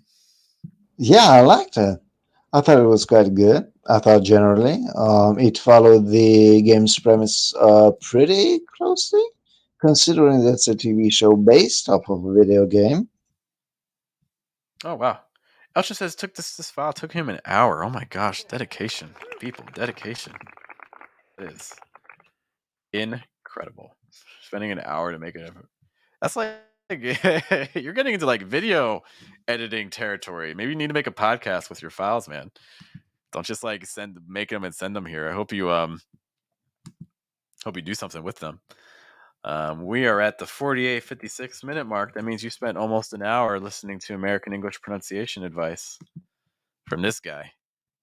Yeah, I liked it. I thought it was quite good. I thought generally it followed the game's premise pretty closely, considering that's a TV show based off of a video game. Oh, wow. Elshin says this file took him an hour. Oh my gosh, dedication. People, dedication. It is incredible. Spending an hour to make it. That's like you're getting into like video editing territory. Maybe you need to make a podcast with your files, man. Don't just like make them and send them here. I hope you do something with them. We are at the 48-56 minute mark. That means you spent almost an hour listening to American English pronunciation advice from this guy.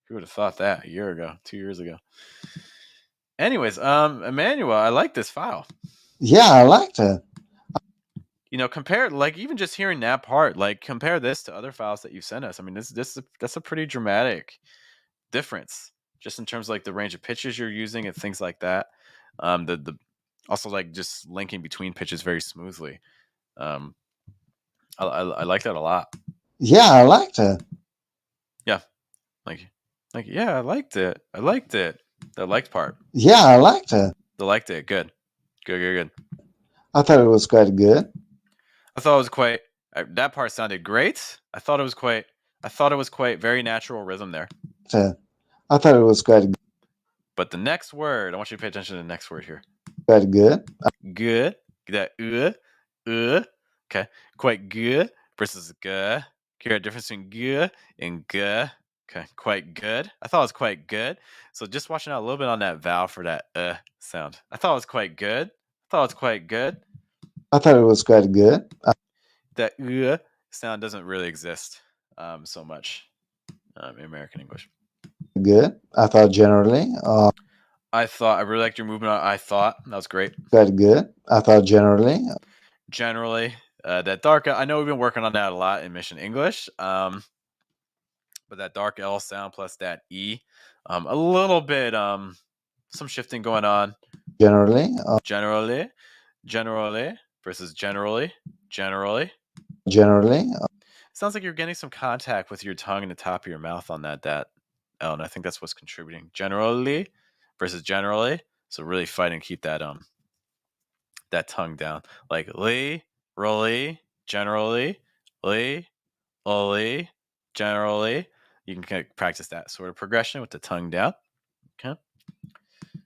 Who would have thought that a year ago, 2 years ago? Anyways, Emmanuel, I like this file. Yeah, I liked it. You know, compare like even just hearing that part, like compare this to other files that you sent us. I mean, that's a pretty dramatic difference just in terms of like the range of pitches you're using and things like that. The also like just linking between pitches very smoothly. I like that a lot. Yeah, I liked it. Yeah, like yeah, I liked it. I liked it. The liked part. Yeah, I liked it. The liked it. Good. I thought it was quite good. I thought it was quite. That part sounded great. I thought it was quite. I thought it was quite very natural rhythm there. I thought it was quite But the next word, I want you to pay attention to the next word here. good. Good. That okay. Quite good versus good. Hear a difference between good and good. Okay, quite good. I thought it was quite good. So just watching out a little bit on that vowel for that sound. I thought it was quite good. I thought it was quite good. I thought it was quite good. That sound doesn't really exist so much in American English. Good. I thought generally. I really liked your movement on I thought. That was great. Quite good. I thought generally. Generally, that dark, I know we've been working on that a lot in Mission English. But that dark L sound plus that E, a little bit, some shifting going on. Generally. Generally versus generally. Generally. Sounds like you're getting some contact with your tongue and the top of your mouth on that L, and I think that's what's contributing. Generally versus generally. So really fighting to keep that that tongue down. Like Lee, Rolly, generally, Lee, Oli, generally. You can kind of practice that sort of progression with the tongue down. Okay.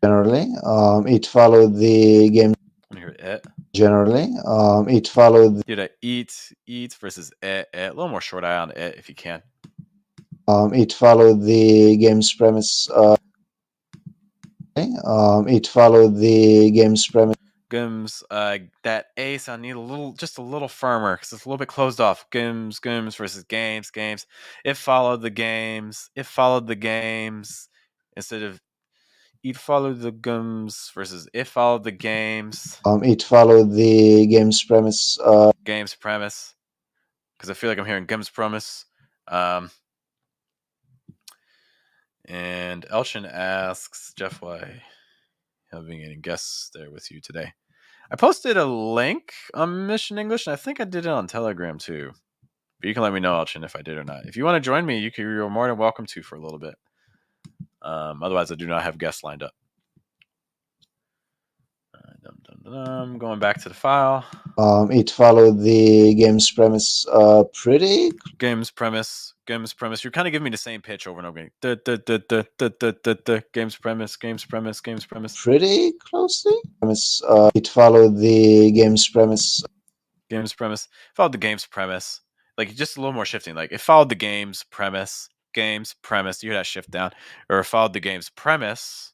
Generally. It followed the game. And hear it. Generally. It followed. Do that eat versus it. A little more short eye on it if you can. It followed the game's premise. It followed the game's premise. That A sound need just a little firmer because it's a little bit closed off. Gims versus games. It followed the games. Instead of it followed the gums versus it followed the games. It followed the game's premise. Game's premise. Because I feel like I'm hearing game's premise. And Elchin asks Jeff why having any guests there with you today. I posted a link on Mission English, and I think I did it on Telegram too. But you can let me know, Elchin, if I did or not. If you want to join me, you're more than welcome to for a little bit. Otherwise, I do not have guests lined up. Going back to the file. It followed the game's premise pretty. Game's premise. You're kind of giving me the same pitch over and over again. Game's premise. Pretty closely. It followed the game's premise. Followed the game's premise. Like just a little more shifting. Like it followed the game's premise. You hear that shift down. Or followed the game's premise.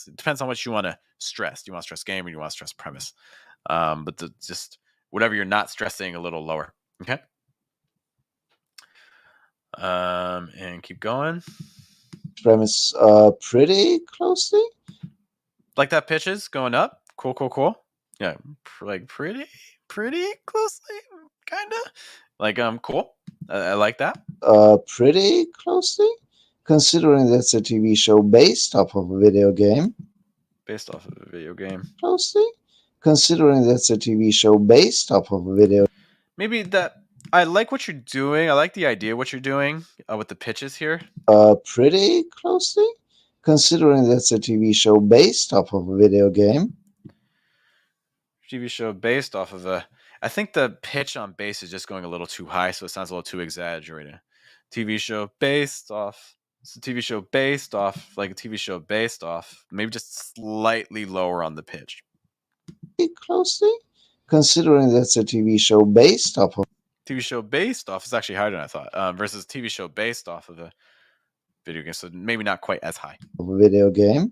It depends on what you want to stress. Do you want to stress game or do you want to stress premise? But just whatever you're not stressing, a little lower. Okay. And keep going. Premise pretty closely. Like that pitches going up. Cool. Yeah, like pretty closely, kind of. Like cool. I like that. Pretty closely, considering that's a TV show based off of a video game. Closely, considering that's a TV show based off of a video. Maybe that. I like what you're doing. I like the idea of what you're doing with the pitches here. Pretty closely, considering that's a TV show based off of a video game. TV show based off of a. I think the pitch on bass is just going a little too high, so it sounds a little too exaggerated. TV show based off. It's a TV show based off, like a TV show based off. Maybe just slightly lower on the pitch. Closely, considering that's a TV show based off of. TV show based off is actually higher than I thought. Versus TV show based off of a video game, so maybe not quite as high. Video game.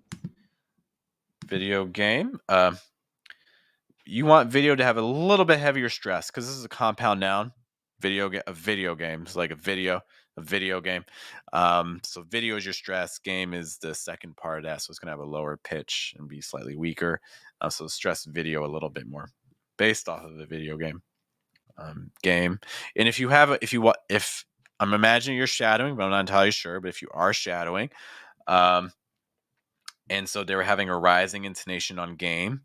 You want video to have a little bit heavier stress because this is a compound noun. A video game is like a video game. So video is your stress. Game is the second part of that, so it's gonna have a lower pitch and be slightly weaker. So stress video a little bit more based off of the video game. Game. And if I'm imagining you're shadowing, but I'm not entirely sure. But if you are shadowing, and so they were having a rising intonation on game.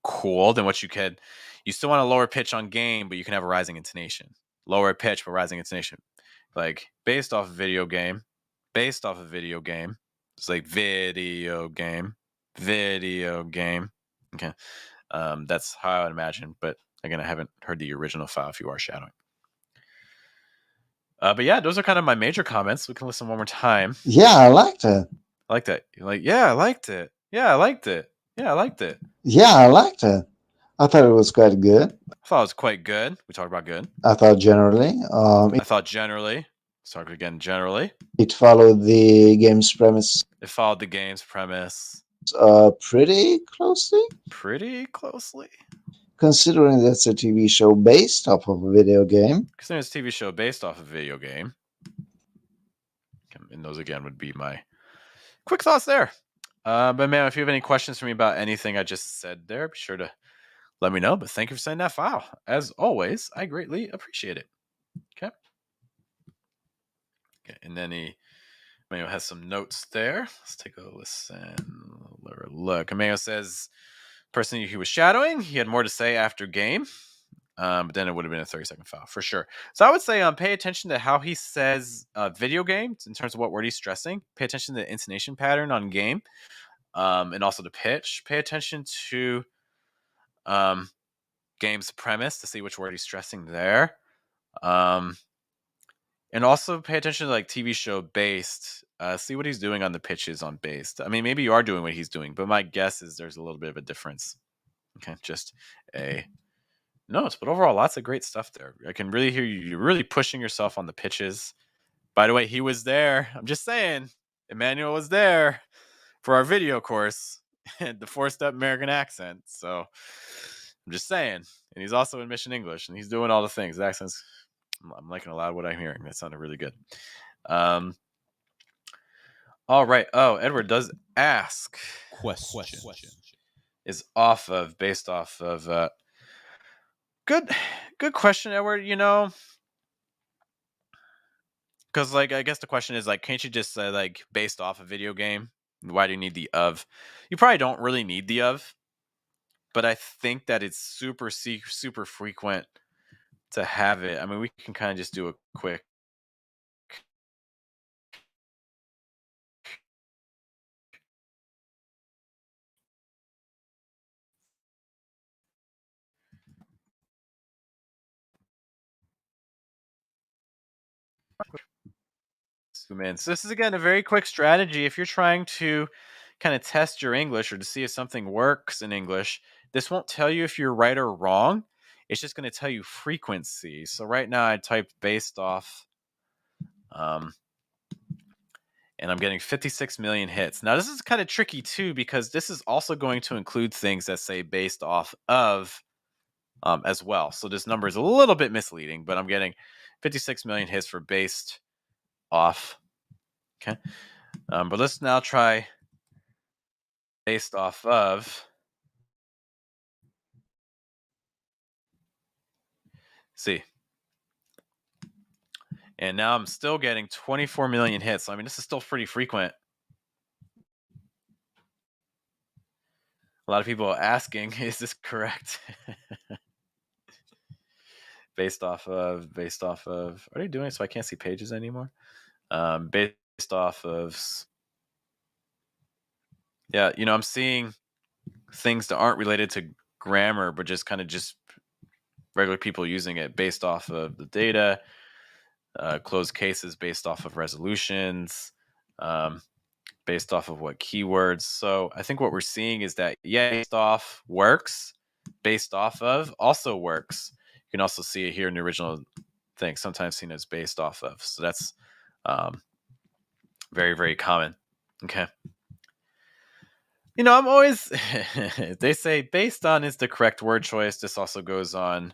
Cool. Then you still want a lower pitch on game, but you can have a rising intonation. Lower pitch, but rising intonation. Like based off a video game. It's like video game. Okay. That's how I would imagine. But again, I haven't heard the original file if you are shadowing. But yeah, those are kind of my major comments. We can listen one more time. Yeah, I liked it. I like that. You're like, yeah, I liked it. Yeah, I liked it. Yeah, I liked it. Yeah, I liked it. I thought it was quite good. I thought it was quite good. We talked about good. I thought generally, I thought generally. Let's talk again. Generally, it followed the game's premise it followed the game's premise pretty closely, pretty closely. considering that's a TV show based off of a video game. Considering it's a TV show based off a video game. And those again would be my quick thoughts there. But man, if you have any questions for me about anything I just said there, be sure to let me know. But thank you for sending that file. As always, I greatly appreciate it. Okay. And then Emmanuel has some notes there. Let's take a listen or a look. Emmanuel says, person he was shadowing, he had more to say after game. But then it would have been a 30-second file for sure. So I would say pay attention to how he says video games in terms of what word he's stressing. Pay attention to the intonation pattern on game, and also the pitch. Pay attention to game's premise to see which word he's stressing there. And also pay attention to like TV show based. See what he's doing on the pitches on based. I mean, maybe you are doing what he's doing, but my guess is there's a little bit of a difference. Okay, just a notes, but overall, lots of great stuff there. I can really hear you. You're really pushing yourself on the pitches. By the way, he was there. I'm just saying, Emmanuel was there for our video course, the 4-step American accent. So I'm just saying, and he's also in Mission English, and he's doing all the things. The accents. I'm liking a lot of what I'm hearing. That sounded really good. All right. Oh, Edward does ask. Question. Is based off of. Good question, Edward. Because like I guess the question is like, can't you just say like based off a video game? Why do you need the of? You probably don't really need the of, but I think that it's super frequent to have it. I mean, we can kind of just do a quick. Man, so this is again a very quick strategy if you're trying to kind of test your English or to see if something works in English. This won't tell you if you're right or wrong. It's just going to tell you frequency. So right now I typed based off, and I'm getting 56 million hits. Now this is kind of tricky too because this is also going to include things that say based off of as well. So this number is a little bit misleading, but I'm getting 56 million hits for based off. Okay. But let's now try based off of. See. And now I'm still getting 24 million hits. So, I mean, this is still pretty frequent. A lot of people are asking, is this correct? Based off of. Are they doing it so I can't see pages anymore? Based off of. Yeah, I'm seeing things that aren't related to grammar, but just kind of just regular people using it based off of the data, closed cases based off of resolutions, based off of what keywords. So I think what we're seeing is that, yeah, based off works, based off of also works. You can also see it here in the original thing, sometimes seen as based off of. So that's very, very common. Okay. I'm always, they say based on is the correct word choice. This also goes on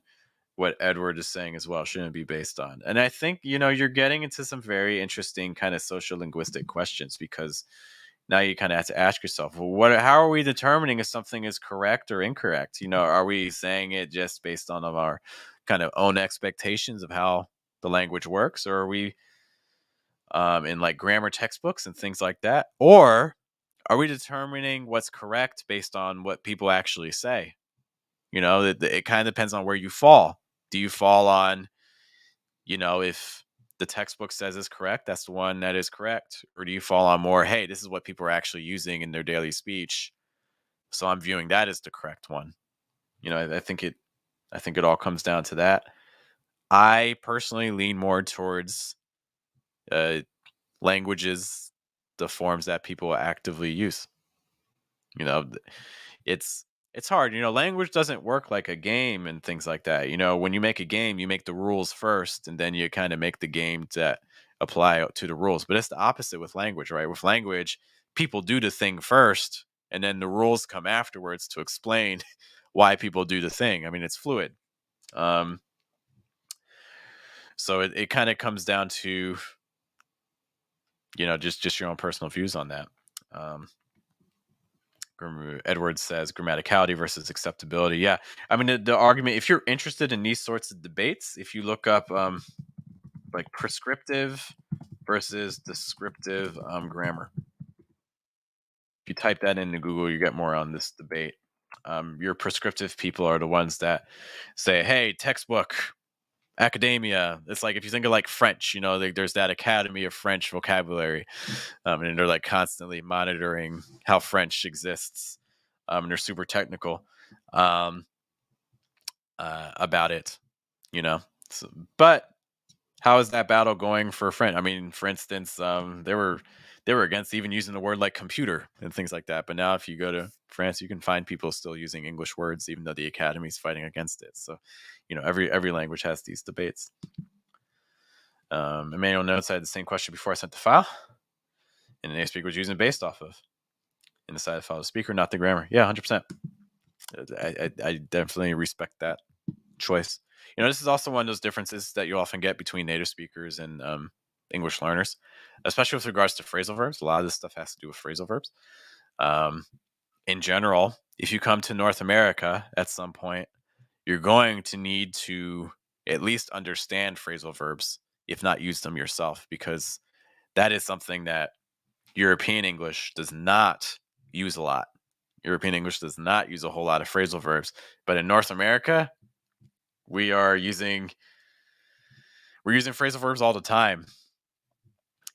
what Edward is saying as well. Shouldn't it be based on? And I think, you're getting into some very interesting kind of social linguistic questions because now you kind of have to ask yourself, well, how are we determining if something is correct or incorrect? Are we saying it just based on our kind of own expectations of how the language works? Or are we in like grammar textbooks and things like that? Or are we determining what's correct based on what people actually say? It kind of depends on where you fall. Do you fall on, if the textbook says is correct, that's the one that is correct? Or do you fall on more, hey, this is what people are actually using in their daily speech, so I'm viewing that as the correct one? I think it all comes down to that. I personally lean more towards languages, the forms that people actively use. You know, it's hard. Language doesn't work like a game and things like that. When you make a game, you make the rules first, and then you kind of make the game to apply to the rules. But it's the opposite with language, right? With language, people do the thing first, and then the rules come afterwards to explain why people do the thing. I mean, it's fluid. So it kind of comes down to, just your own personal views on that. Edwards says grammaticality versus acceptability. Yeah. I mean, the argument, if you're interested in these sorts of debates, if you look up like prescriptive versus descriptive grammar, if you type that into Google, you get more on this debate. Your prescriptive people are the ones that say, hey, textbook, academia. It's like if you think of like French, there's that Academy of French Vocabulary, and they're like constantly monitoring how French exists, and they're super technical about it, So, but how is that battle going for French? I mean, for instance, they were against even using the word like computer and things like that. But now, if you go to France, you can find people still using English words, even though the Academy is fighting against it. So, every language has these debates. Emmanuel notes I had the same question before I sent the file, and the native speaker was using based off of. And decided to follow the speaker, not the grammar. Yeah, 100%. I definitely respect that choice. This is also one of those differences that you often get between native speakers and English learners, especially with regards to phrasal verbs. A lot of this stuff has to do with phrasal verbs. In general, if you come to North America at some point, you're going to need to at least understand phrasal verbs, if not use them yourself, because that is something that European English does not use a lot. European English does not use a whole lot of phrasal verbs, but in North America, we're using phrasal verbs all the time.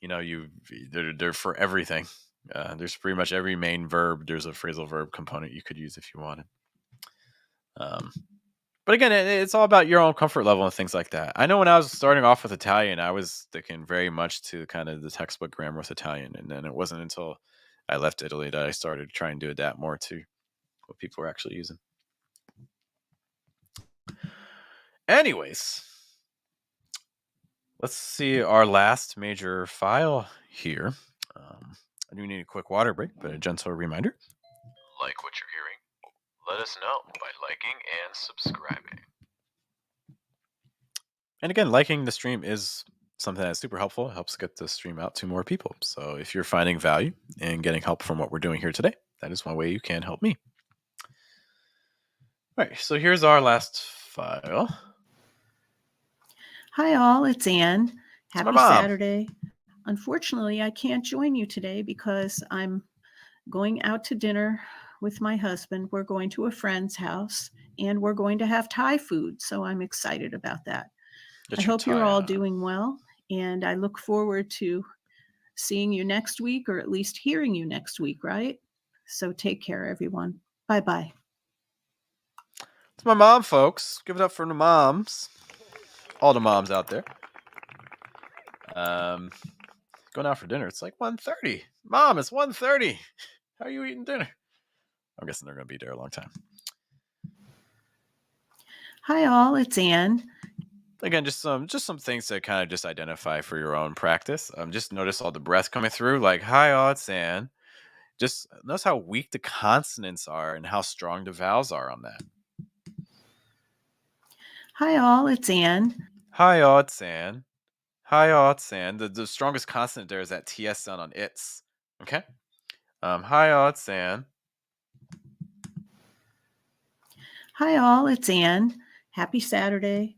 They're for everything. There's pretty much every main verb. There's a phrasal verb component you could use if you wanted. But again, it's all about your own comfort level and things like that. I know when I was starting off with Italian, I was sticking very much to kind of the textbook grammar with Italian, and then it wasn't until I left Italy that I started trying to adapt more to what people were actually using. Anyways, let's see our last major file here. I do need a quick water break, but a gentle reminder. Like what you're hearing? Let us know by liking and subscribing. And again, liking the stream is something that's super helpful. It helps get the stream out to more people. So if you're finding value and getting help from what we're doing here today, that is one way you can help me. All right, so here's our last file. Hi all, it's Anne. Happy Mom. Saturday. Unfortunately, I can't join you today because I'm going out to dinner with my husband. We're going to a friend's house and we're going to have Thai food. So I'm excited about that. I hope you're all doing well, and I look forward to seeing you next week, or at least hearing you next week, right? So take care, everyone. Bye-bye. It's my mom, folks. Give it up for the moms. All the moms out there. Going out for dinner. It's like 1:30. Mom, it's 1:30. How are you eating dinner? I'm guessing they're going to be there a long time. Hi all, it's Anne. Again, just some things to kind of just identify for your own practice. Just notice all the breath coming through. Like, hi all, it's Anne. Just notice how weak the consonants are and how strong the vowels are on that. Hi all, it's Anne. Hi all, it's Anne. Hi all, it's Anne. The strongest consonant there is that TS sound on its. Okay? Hi all, it's Anne. Hi all, it's Anne. Happy Saturday.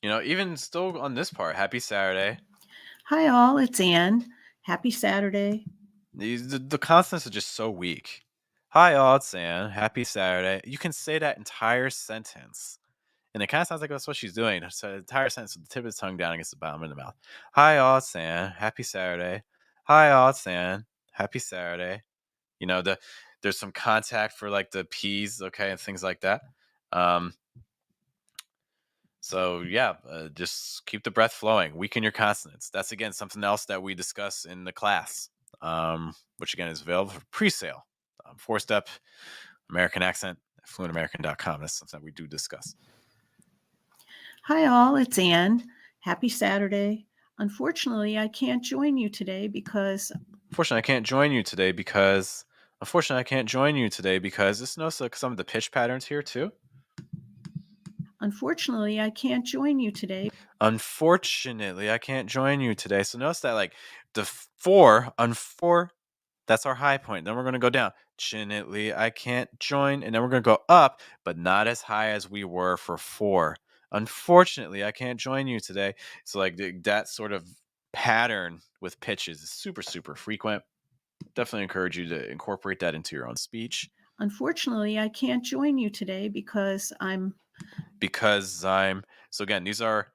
Even still on this part, happy Saturday. Hi all, it's Anne. Happy Saturday. The consonants are just so weak. Hi all, it's Anne. Happy Saturday. You can say that entire sentence. And it kind of sounds like that's what she's doing. So the entire sentence with the tip of the tongue down against the bottom of the mouth. Hi all, it's Anne. Happy Saturday. Hi all, it's Anne. Happy Saturday. There's some contact for like the P's, okay, and things like that. So yeah, just keep the breath flowing. Weaken your consonants. That's again something else that we discuss in the class, which again is available for pre-sale. 4-step American accent, fluentamerican.com. That's something that we do discuss. Hi, all. It's Anne. Happy Saturday. Unfortunately, I can't join you today because Unfortunately, I can't join you today because just notice like some of the pitch patterns here too. unfortunately I can't join you today. Unfortunately, I can't join you today. So notice that like the 4, that's our high point. Then we're going to go down. Fortunately, I can't join. And then we're going to go up, but not as high as we were for 4. Unfortunately, I can't join you today. So like that sort of pattern with pitches is super, super frequent. Definitely encourage you to incorporate that into your own speech. Unfortunately, I can't join you today because so again, these are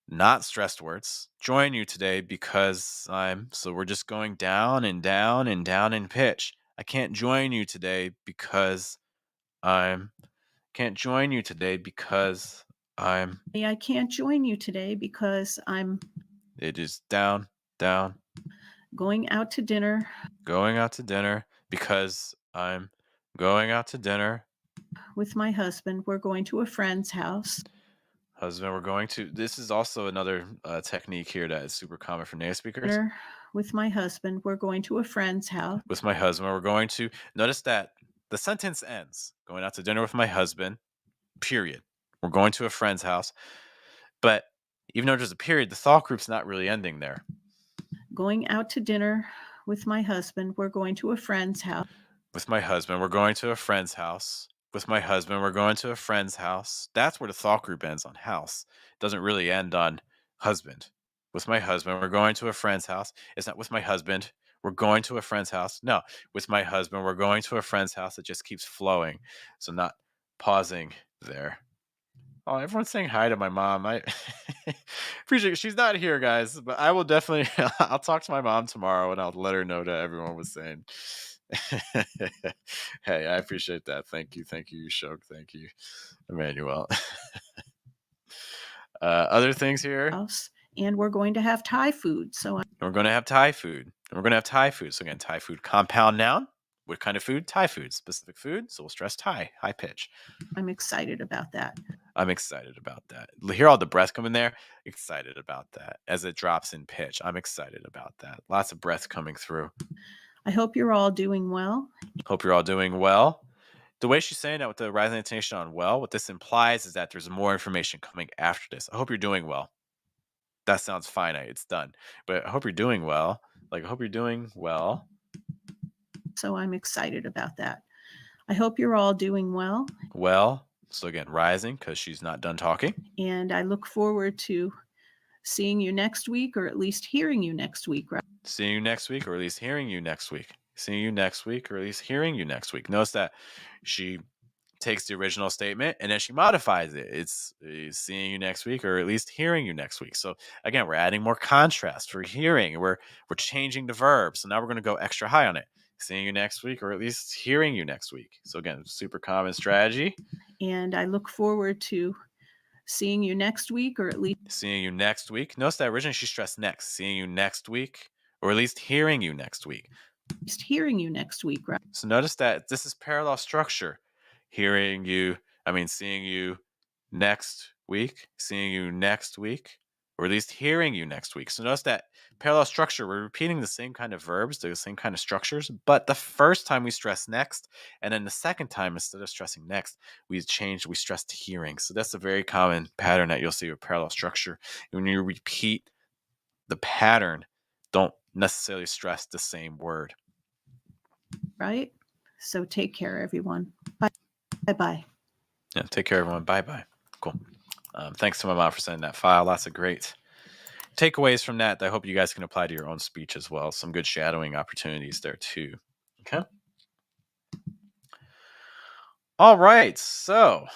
not stressed words. Join you today because so we're just going down and down and down in pitch. I can't join you today because I'm can't join you today because I'm I can't join you today because I'm it is down, down, going out to dinner because I'm going out to dinner. with my husband. We're going to a friend's house. Husband, we're going to. This is also another technique here that is super common for native speakers. Dinner with my husband. We're going to a friend's house. With my husband, we're going to. Notice that the sentence ends going out to dinner with my husband, period. We're going to a friend's house. But even though there's a period, the thought group's not really ending there. Going out to dinner with my husband. We're going to a friend's house. With my husband, we're going to a friend's house. With my husband, we're going to a friend's house. That's where the thought group ends, on house. It doesn't really end on husband. With my husband, we're going to a friend's house. It's not with my husband, we're going to a friend's house. No, with my husband, we're going to a friend's house. It just keeps flowing. So not pausing there. Oh, everyone's saying hi to my mom. I appreciate it. She's not here, guys, but I will definitely I'll talk to my mom tomorrow and I'll let her know that everyone was saying. Hey, I appreciate that. Thank you, Shok. Thank you, Emmanuel. Other things here. House, and we're going to have Thai food. We're going to have Thai food. So again, Thai food, compound noun. What kind of food? Thai food. Specific food. So we'll stress Thai, high pitch. I'm excited about that. Hear all the breath come in there. Excited about that as it drops in pitch. I'm excited about that. Lots of breath coming through. I hope you're all doing well. The way she's saying that with the rising intonation on well, what this implies is that there's more information coming after this. I hope you're doing well. That sounds finite. It's done. But I hope you're doing well. Like, I hope you're doing well. So I'm excited about that. I hope you're all doing well. Well, so again, rising because she's not done talking. And I look forward to seeing you next week, or at least hearing you next week. Right? Seeing you next week, or at least hearing you next week. Seeing you next week, or at least hearing you next week. Notice that she takes the original statement and then she modifies it. It's seeing you next week, or at least hearing you next week. So again, we're adding more contrast for hearing. We're changing the verb. So now we're going to go extra high on it. Seeing you next week, or at least hearing you next week. So again, super common strategy. And I look forward to seeing you next week, or at least seeing you next week. Notice that originally she stressed next. Seeing you next week, or at least hearing you next week. Right? So notice that this is parallel structure. Seeing you next week, or at least hearing you next week. So notice that parallel structure, we're repeating the same kind of verbs, the same kind of structures, but the first time we stress next, and then the second time, instead of stressing next, we stressed hearing. So that's a very common pattern that you'll see with parallel structure. When you repeat the pattern, don't necessarily stress the same word. Right? So take care, everyone. Bye-bye. Yeah, take care, everyone. Bye-bye. Cool. Thanks to my mom for sending that file. Lots of great takeaways from that I hope you guys can apply to your own speech as well. Some good shadowing opportunities there too. Okay. All right. So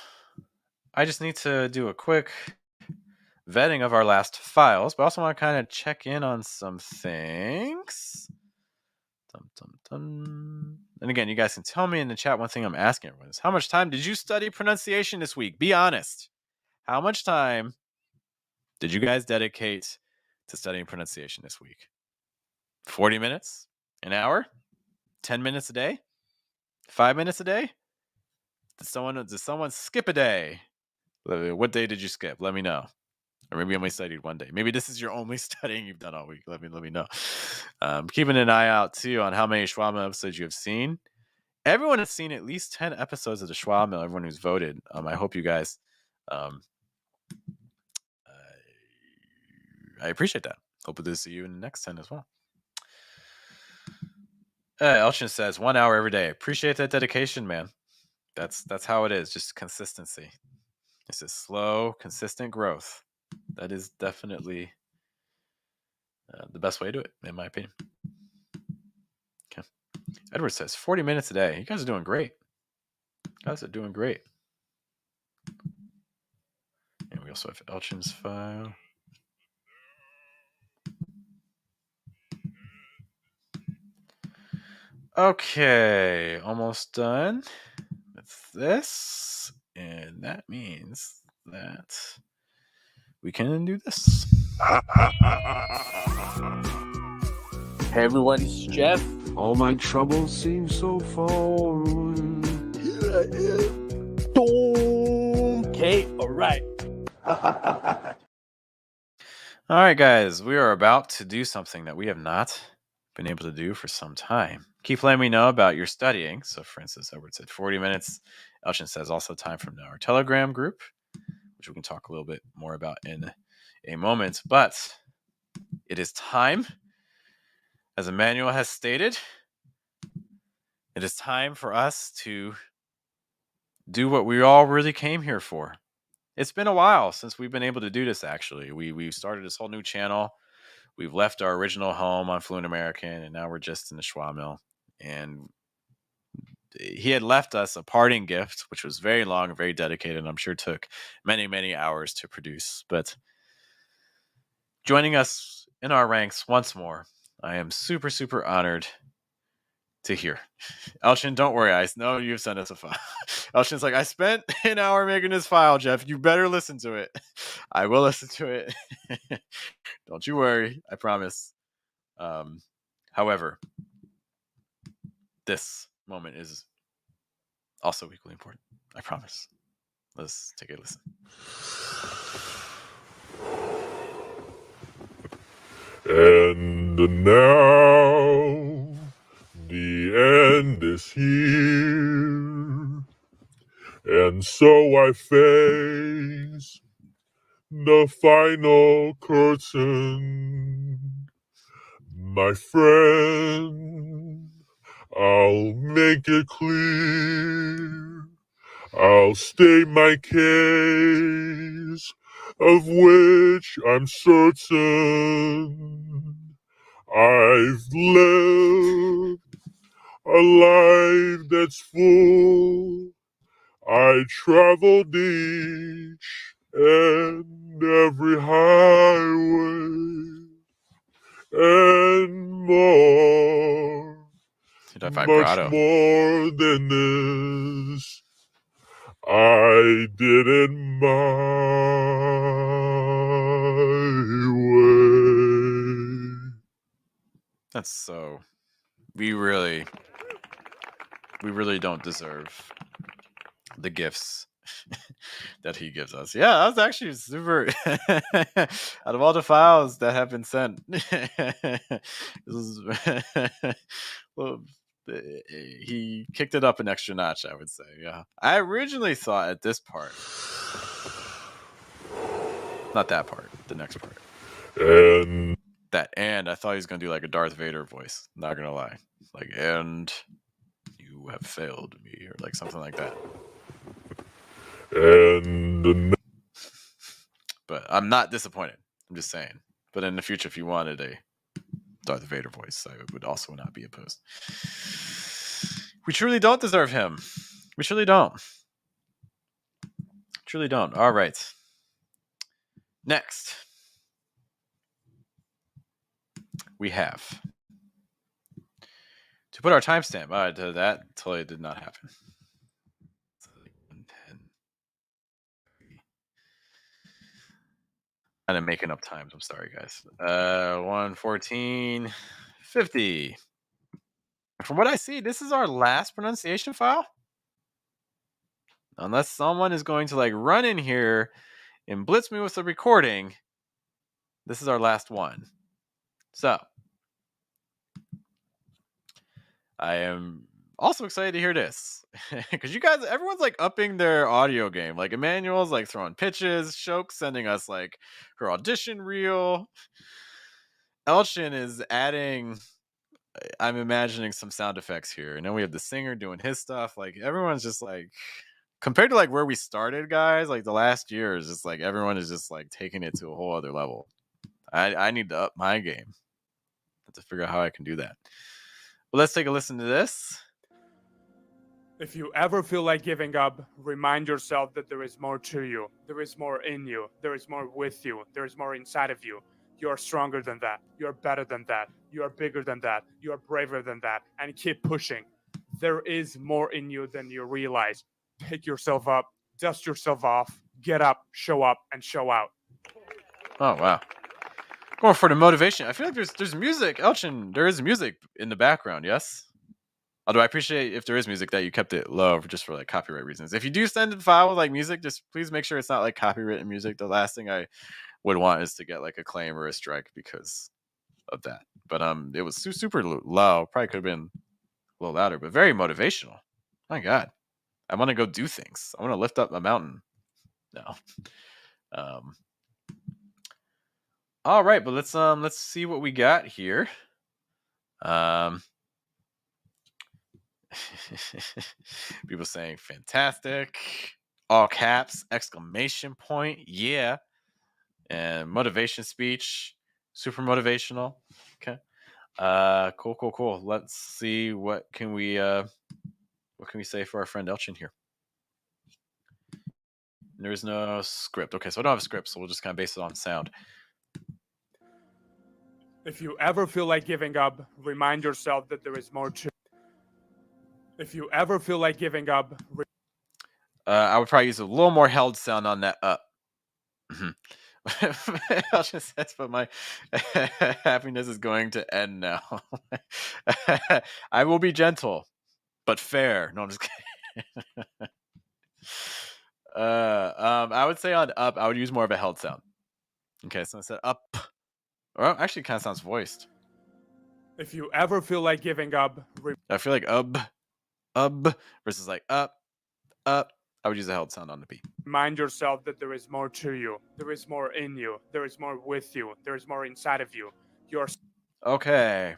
I just need to do a quick vetting of our last files, but I also want to kind of check in on some things. And again, you guys can tell me in the chat. One thing I'm asking everyone is, how much time did you study pronunciation this week? Be honest. How much time did you guys dedicate to studying pronunciation this week? 40 minutes? An hour? 10 minutes a day? 5 minutes a day? Did someone skip a day? What day did you skip? Let me know. Or maybe you only studied one day. Maybe this is your only studying you've done all week. Let me know. Keeping an eye out too on how many Schwa episodes you have seen. Everyone has seen at least 10 episodes of the Schwa Mill. Everyone who's voted. I hope you guys. I appreciate that. Hope to see you in the next 10 as well. Elchin says 1 hour every day. Appreciate that dedication, man. That's how it is. Just consistency. This is slow, consistent growth. That is definitely the best way to do it, in my opinion. Okay. Edward says 40 minutes a day. You guys are doing great. And we also have Elchin's file. Okay, almost done with this. And that means that we can do this. Hey everyone, it's Jeff. All my troubles seem so far away. Okay, alright. All right, guys, we are about to do something that we have not been able to do for some time. Keep letting me know about your studying. So, for instance, Edward said 40 minutes. Elchin says also time from our Telegram group, which we can talk a little bit more about in a moment. But it is time, as Emmanuel has stated, it is time for us to do what we all really came here for. It's been a while since we've been able to do this, actually. We started this whole new channel. We've left our original home on Fluent American, and now we're just in the Schwa Mill. And he had left us a parting gift, which was very long and very dedicated, and I'm sure took many, many hours to produce. But joining us in our ranks once more, I am super, super honored to hear. Elchin, don't worry. I know you've sent us a file. Elchin's like, I spent an hour making this file, Jeff. You better listen to it. I will listen to it. Don't you worry. I promise. However, this moment is also equally important. I promise. Let's take a listen. And now the end is here, and so I face the final curtain. My friend, I'll make it clear. I'll state my case, of which I'm certain. I've lived a life that's full. I traveled each and every highway and more, much vibrato. more than this. I did it my way. That's so. We really don't deserve the gifts that he gives us. Yeah, that was actually super. Out of all the files that have been sent, well, he kicked it up an extra notch, I would say. Yeah, I originally thought at this part, not that part, the next part, and I thought he was gonna do like a Darth Vader voice. Not gonna lie, like, and you have failed me, or like something like that. But I'm not disappointed. I'm just saying. But in the future, if you wanted a Darth Vader voice, I would also not be opposed. We truly don't deserve him. We truly don't. Truly don't. All right. Next, we have to put our timestamp. That totally did not happen. Kind of making up times. I'm sorry, guys. 1:14:50. From what I see, this is our last pronunciation file. Unless someone is going to like run in here and blitz me with a recording, this is our last one. So I am also excited to hear this because you guys, everyone's like upping their audio game. Like Emmanuel's like throwing pitches, Shoke's sending us like her audition reel. Elchin is adding, I'm imagining some sound effects here. And then we have the singer doing his stuff. Like everyone's just like, compared to like where we started, guys, like the last year is just like everyone is just like taking it to a whole other level. I need to up my game. I have to figure out how I can do that. Well, let's take a listen to this. If you ever feel like giving up, remind yourself that there is more to you. There is more in you. There is more with you. There is more inside of you. You are stronger than that. You are better than that. You are bigger than that. You are braver than that. And keep pushing. There is more in you than you realize. Pick yourself up, dust yourself off, get up, and show out. Oh, wow. Going for the motivation. I feel like there's music. Elchin, there is music in the background, yes? Although I appreciate if there is music that you kept it low just for like copyright reasons. If you do send a file with like music, just please make sure it's not like copywritten music. The last thing I would want is to get like a claim or a strike because of that. But it was super low. Probably could have been a little louder, but very motivational. My God. I want to go do things. I want to lift up a mountain. No. All right, but let's see what we got here. People saying fantastic, all caps, exclamation point, yeah, and motivation speech, super motivational. Okay, cool. Let's see what can we say for our friend Elchin here. There is no script. Okay, so I don't have a script, so we'll just kind of base it on sound. If you ever feel like giving up, remind yourself that there is more to. If you ever feel like giving up, I would probably use a little more held sound on that up. Elchin says, but my happiness is going to end now. I will be gentle, but fair. No, I'm just kidding. I would say on up, I would use more of a held sound. Okay, so instead up. Well, actually, it kind of sounds voiced. If you ever feel like giving up, I feel like versus like up. I would use a held sound on the B. Remind yourself that there is more to you. There is more in you. There is more with you. There is more inside of you. You're okay.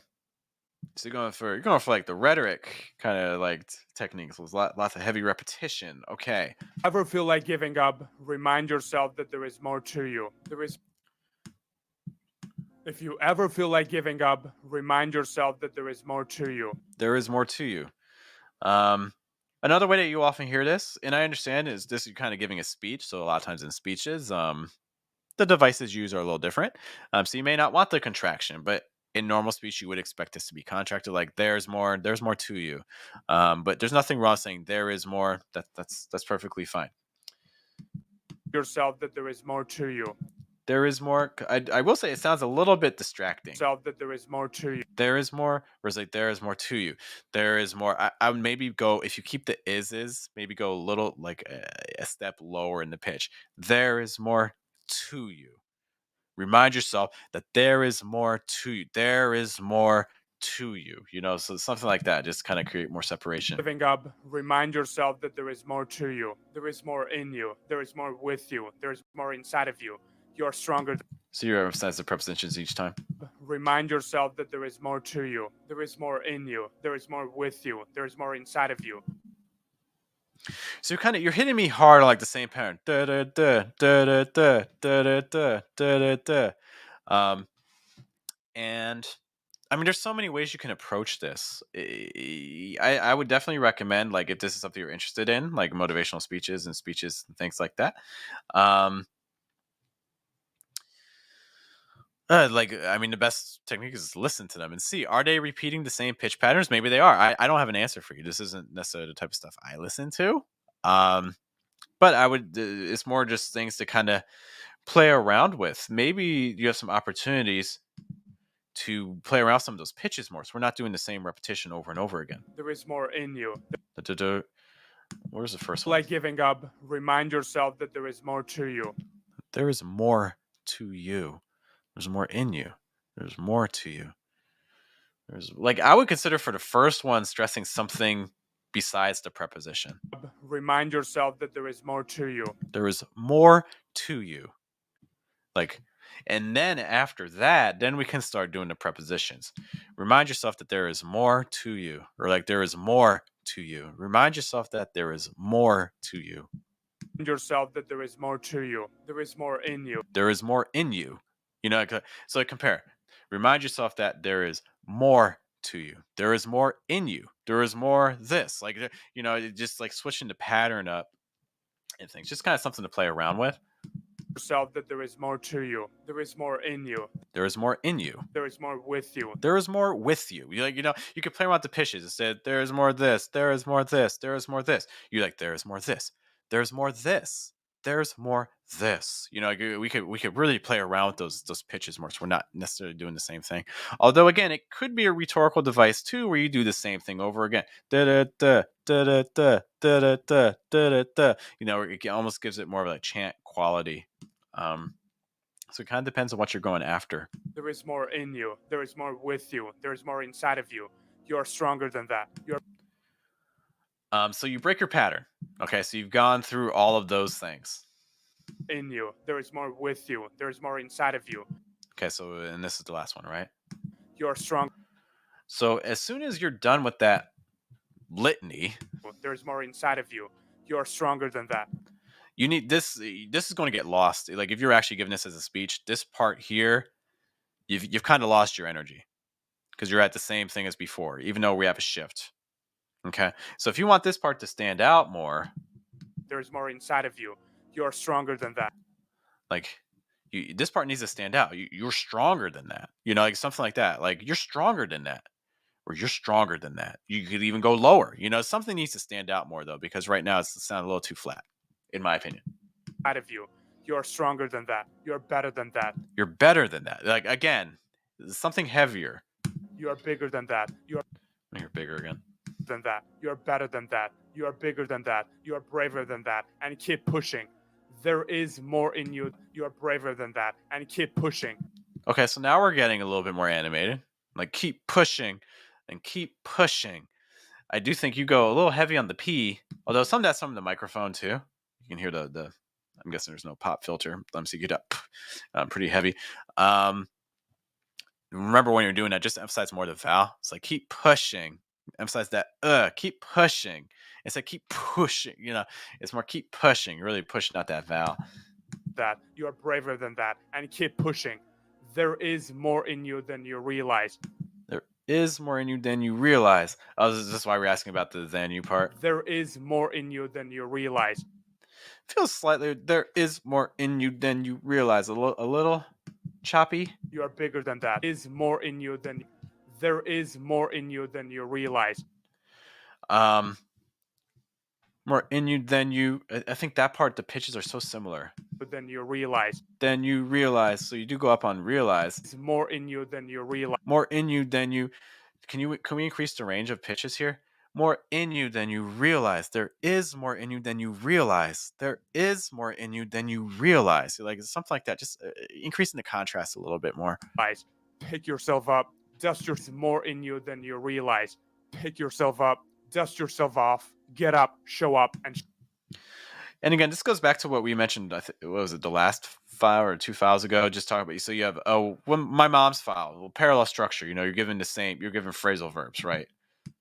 So you're going for like the rhetoric kind of like techniques. There's lots of heavy repetition. Okay. Ever feel like giving up? Remind yourself that there is more to you. If you ever feel like giving up, remind yourself that there is more to you. There is more to you. Another way that you often hear this, and I understand, is this you're kind of giving a speech. So a lot of times in speeches, the devices used are a little different. So you may not want the contraction, but in normal speech, you would expect this to be contracted. Like there's more to you. But there's nothing wrong saying there is more. That's perfectly fine. Yourself that there is more to you. There is more. I will say it sounds a little bit distracting. Yourself that there is more to you. There is more, or is like there is more to you. There is more. I would maybe go, if you keep the is maybe go a little like a step lower in the pitch. There is more to you. Remind yourself that there is more to you. There is more to you. You know, so something like that. Just kind of create more separation. Giving up, remind yourself that there is more to you. There is more in you. There is more with you. There is more inside of you. You're stronger. So you emphasize the prepositions each time. Remind yourself that there is more to you. There is more in you. There is more with you. There is more inside of you. So you're hitting me hard on like the same pattern. Da da da da da da da da da da da. And I mean, there's so many ways you can approach this. I would definitely recommend, like, if this is something you're interested in, like motivational speeches and things like that. The best technique is to listen to them and see, are they repeating the same pitch patterns? Maybe they are. I don't have an answer for you. This isn't necessarily the type of stuff I listen to. But I would, it's more just things to kind of play around with. Maybe you have some opportunities to play around some of those pitches more, so we're not doing the same repetition over and over again. There is more in you. Where's the first one? Like giving up, remind yourself that there is more to you. There is more to you. There's more in you. There's more to you. There's, like, I would consider for the first one stressing something besides the preposition. Remind yourself that there is more to you. There is more to you. Like, and then after that, then we can start doing the prepositions. Remind yourself that there is more to you, or like there is more to you. Remind yourself that there is more to you. Remind yourself that there is more to you. There is more in you. There is more in you. You know, so like compare. Remind yourself that there is more to you. There is more in you. There is more this. Like, you know, just like switching the pattern up and things. Just kind of something to play around with. Yourself that there is more to you. There is more in you. There is more in you. There is more with you. There is more with you. You like, you know, you could play around with the pitches and say, there is more this, there is more this, there is more this. You like, there is more this, there's more this, there's more this. You know, like, we could really play around with those pitches more, so we're not necessarily doing the same thing. Although again, it could be a rhetorical device too, where you do the same thing over again. Da da da da da da da da da da da. You know, it almost gives it more of a chant quality. So it kind of depends on what you're going after. There is more in you. There is more with you. There is more inside of you. You're stronger than that. So you break your pattern. Okay, so you've gone through all of those things. In you. There is more with you. There is more inside of you. Okay, so, and this is the last one, right? You're strong. So as soon as you're done with that litany, there is more inside of you. You're stronger than that. You need this. This is going to get lost. Like if you're actually giving this as a speech, this part here, you've kind of lost your energy because you're at the same thing as before, even though we have a shift. Okay, so if you want this part to stand out more, there's more inside of you. You're stronger than that. Like this part needs to stand out. You're stronger than that. You know, like something like that. Like you're stronger than that, or you're stronger than that. You could even go lower. You know, something needs to stand out more though, because right now it's sounding a little too flat, in my opinion. Out of you. You're stronger than that. You're better than that. You're better than that. Like again, something heavier. You're bigger than that. You're bigger again. Than that. You're better than that. You're bigger than that. You're braver than that. And keep pushing. There is more in you. You're braver than that. And keep pushing. Okay, so now we're getting a little bit more animated. Like keep pushing and keep pushing. I do think you go a little heavy on the P, although some of that's some of the microphone too. You can hear the I'm guessing there's no pop filter. Let me see, get up. Pretty heavy. Remember when you're doing that, just emphasize more the vowel. It's like keep pushing. Emphasize that keep pushing. It's like keep pushing, you know, it's more keep pushing, really pushing out that vowel. That you're braver than that and keep pushing. There is more in you than you realize. There is more in you than you realize. Oh, this is why we're asking about the than you part. There is more in you than you realize. Feels slightly, there is more in you than you realize. A little choppy. You are bigger than that. Is more in you than there is more in you than you realize. More in you than you. I think that part, the pitches are so similar. Than you realize. Then you realize. So you do go up on realize. It's more in you than you realize. More in you than you. Can we increase the range of pitches here? More in you than you realize. There is more in you than you realize. There is more in you than you realize. Like something like that. Just increasing the contrast a little bit more. Pick yourself up. Dust yourself more in you than you realize. Pick yourself up. Dust yourself off. Get up. Show up. And again, this goes back to what we mentioned. What was it? The last file or 2 files ago. Just talking about. So you have my mom's file. Parallel structure. You know, you're given phrasal verbs, right?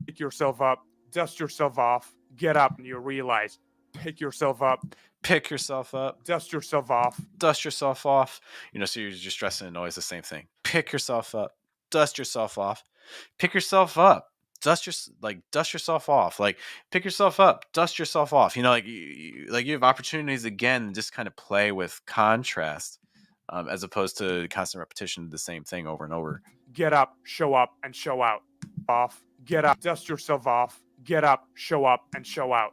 Pick yourself up. Dust yourself off. Get up. And you realize. Pick yourself up. Pick yourself up. Dust yourself off. Dust yourself off. You know, so you're just stressing and always the same thing. Pick yourself up. Dust yourself off. Pick yourself up. Dust yourself off. Like pick yourself up. Dust yourself off. You know, like you have opportunities again to just kind of play with contrast, as opposed to constant repetition of the same thing over and over. Get up, show up, and show out. Off. Get up. Dust yourself off. Get up, show up, and show out.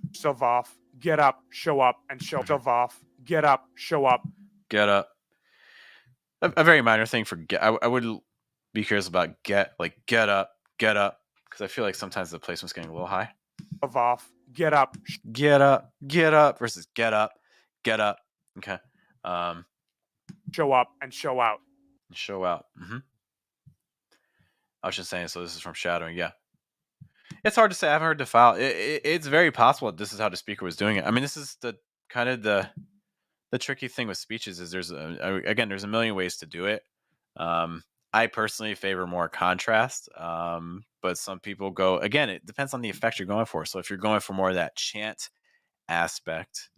Yourself off. Get up, show up, and show yourself off. Get up. Show up. Get up. A very minor thing for get. I would be curious about get up, because I feel like sometimes the placement's getting a little high. Off. Get up. Get up versus get up. Okay. Show up and show out. Show out. I was just saying. So this is from shadowing. Yeah. It's hard to say. I haven't heard the file. It's very possible that this is how the speaker was doing it. I mean, this is the kind of the tricky thing with speeches is there's a million ways to do it. I personally favor more contrast, but some people go, again, it depends on the effect you're going for. So if you're going for more of that chant aspect,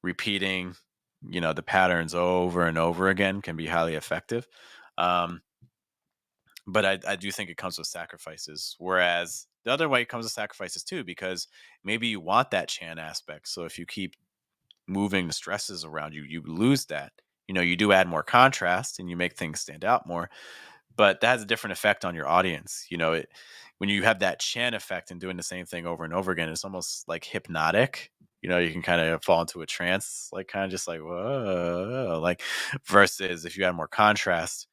repeating, the patterns over and over again can be highly effective. But I do think it comes with sacrifices. Whereas the other way comes with sacrifices too, because maybe you want that chant aspect. So if you keep moving the stresses around you, you lose that. You do add more contrast and you make things stand out more, but that has a different effect on your audience. When you have that chant effect and doing the same thing over and over again, it's almost like hypnotic. You can kind of fall into a trance, like kind of just like, whoa, like versus if you add more contrast,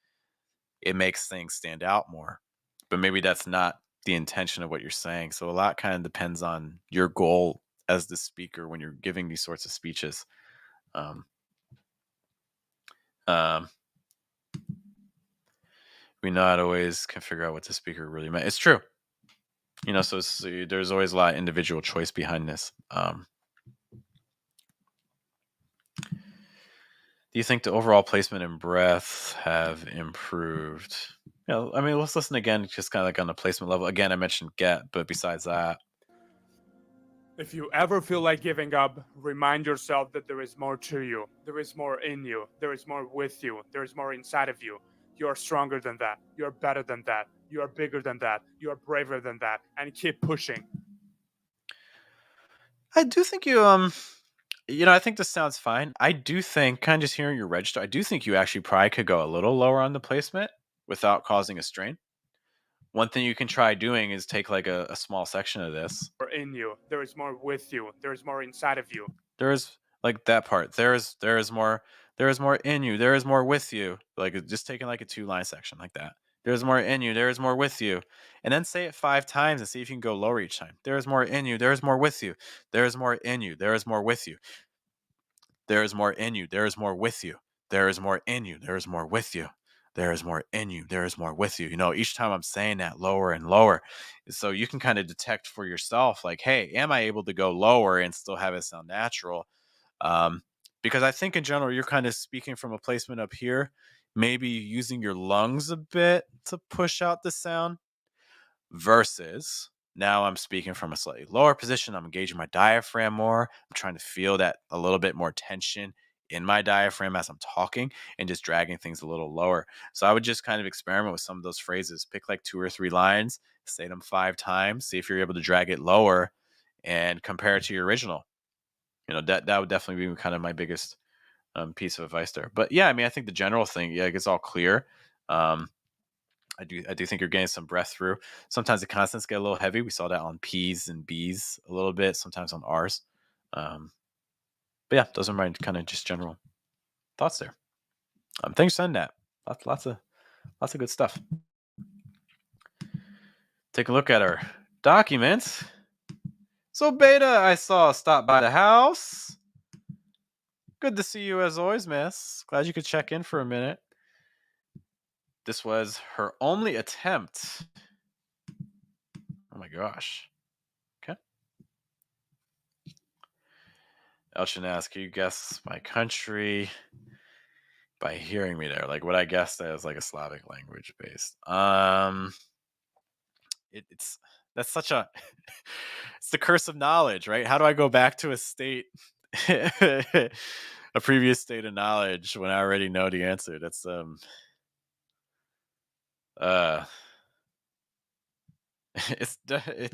it makes things stand out more. But maybe that's not the intention of what you're saying. So a lot kind of depends on your goal as the speaker when you're giving these sorts of speeches. We not always can figure out what the speaker really meant. It's true. So there's always a lot of individual choice behind this. Do you think the overall placement and breath have improved? Let's listen again, just kind of like on the placement level. Again, I mentioned get, but besides that. If you ever feel like giving up, remind yourself that there is more to you. There is more in you. There is more with you. There is more inside of you. You are stronger than that. You are better than that. You are bigger than that. You are braver than that. And keep pushing. I do think you, I think this sounds fine. I do think, kind of just hearing your register, I do think you actually probably could go a little lower on the placement without causing a strain. One thing you can try doing is take like a small section of this. In you, there is more with you. There is more inside of you. There is like that part. There is more in you. There is more with you. Like just taking like a 2-line section like that. There's more in you. There is more with you. And then say it 5 times and see if you can go lower each time. There is more in you. There is more with you. There is more in you. There is more with you. There is more in you. There is more with you. There is more in you. There is more with you. There is more in you. There is more with you. Each time I'm saying that lower and lower. So you can kind of detect for yourself, like, hey, am I able to go lower and still have it sound natural? Because I think in general, you're kind of speaking from a placement up here, maybe using your lungs a bit to push out the sound versus now I'm speaking from a slightly lower position. I'm engaging my diaphragm more. I'm trying to feel that a little bit more tension in my diaphragm as I'm talking and just dragging things a little lower. So I would just kind of experiment with some of those phrases, pick like 2 or 3 lines, say them 5 times, see if you're able to drag it lower and compare it to your original. That would definitely be kind of my biggest piece of advice there. But yeah, I think the general thing, yeah, it gets all clear. I do think you're getting some breath through. Sometimes the consonants get a little heavy. We saw that on P's and B's a little bit, sometimes on R's. But yeah, those are my kind of just general thoughts there. Thanks for sending that. Lots of good stuff. Take a look at our documents. So Beta, I saw stop by the house. Good to see you as always, miss. Glad you could check in for a minute. This was her only attempt. Oh my gosh. Okay. Elchin asked, can you guess my country by hearing me there? Like what I guessed as like a Slavic language based. It's that's such a it's the curse of knowledge, right? How do I go back to a state a previous state of knowledge when I already know the answer? That's it's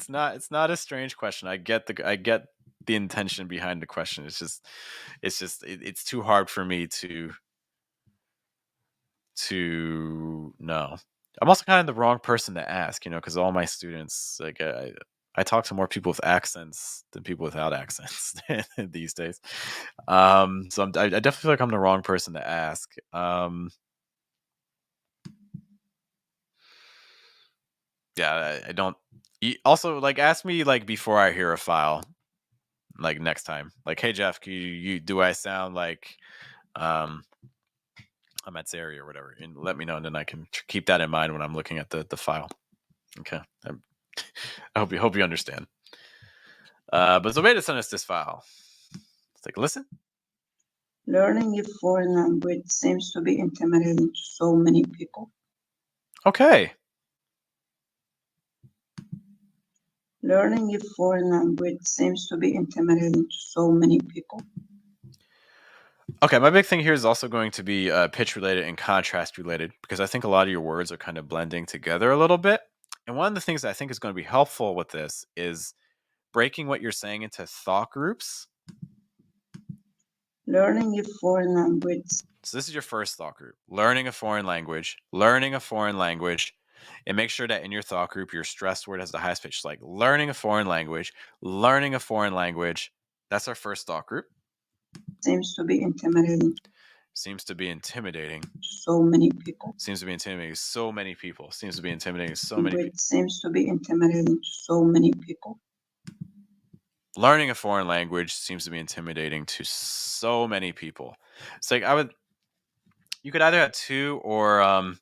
not a strange question. I get the intention behind the question. It's too hard for me to know. I'm also kind of the wrong person to ask, because all my students, like I talk to more people with accents than people without accents these days. So I definitely feel like I'm the wrong person to ask. Yeah, I don't. Also, like, ask me like before I hear a file, like next time. Like, hey Jeff, do I sound like I'm at Sari or whatever? And let me know, and then I can keep that in mind when I'm looking at the file. Okay. I hope you understand. But Zobeda sent us this file. Let's take a listen. Learning a foreign language seems to be intimidating to so many people. Okay. Learning a foreign language seems to be intimidating to so many people. Okay, my big thing here is also going to be pitch related and contrast related, because I think a lot of your words are kind of blending together a little bit. And one of the things that I think is going to be helpful with this is breaking what you're saying into thought groups. Learning a foreign language. So this is your first thought group. Learning a foreign language, learning a foreign language. And make sure that in your thought group, your stress word has the highest pitch, like learning a foreign language, learning a foreign language. That's our first thought group. Seems to be intimidating. Seems to be intimidating. So many people. Seems to be intimidating so many people. Seems to be intimidating so many people. Seems to be intimidating so many people. Learning a foreign language seems to be intimidating to so many people. It's like you could either have 2 or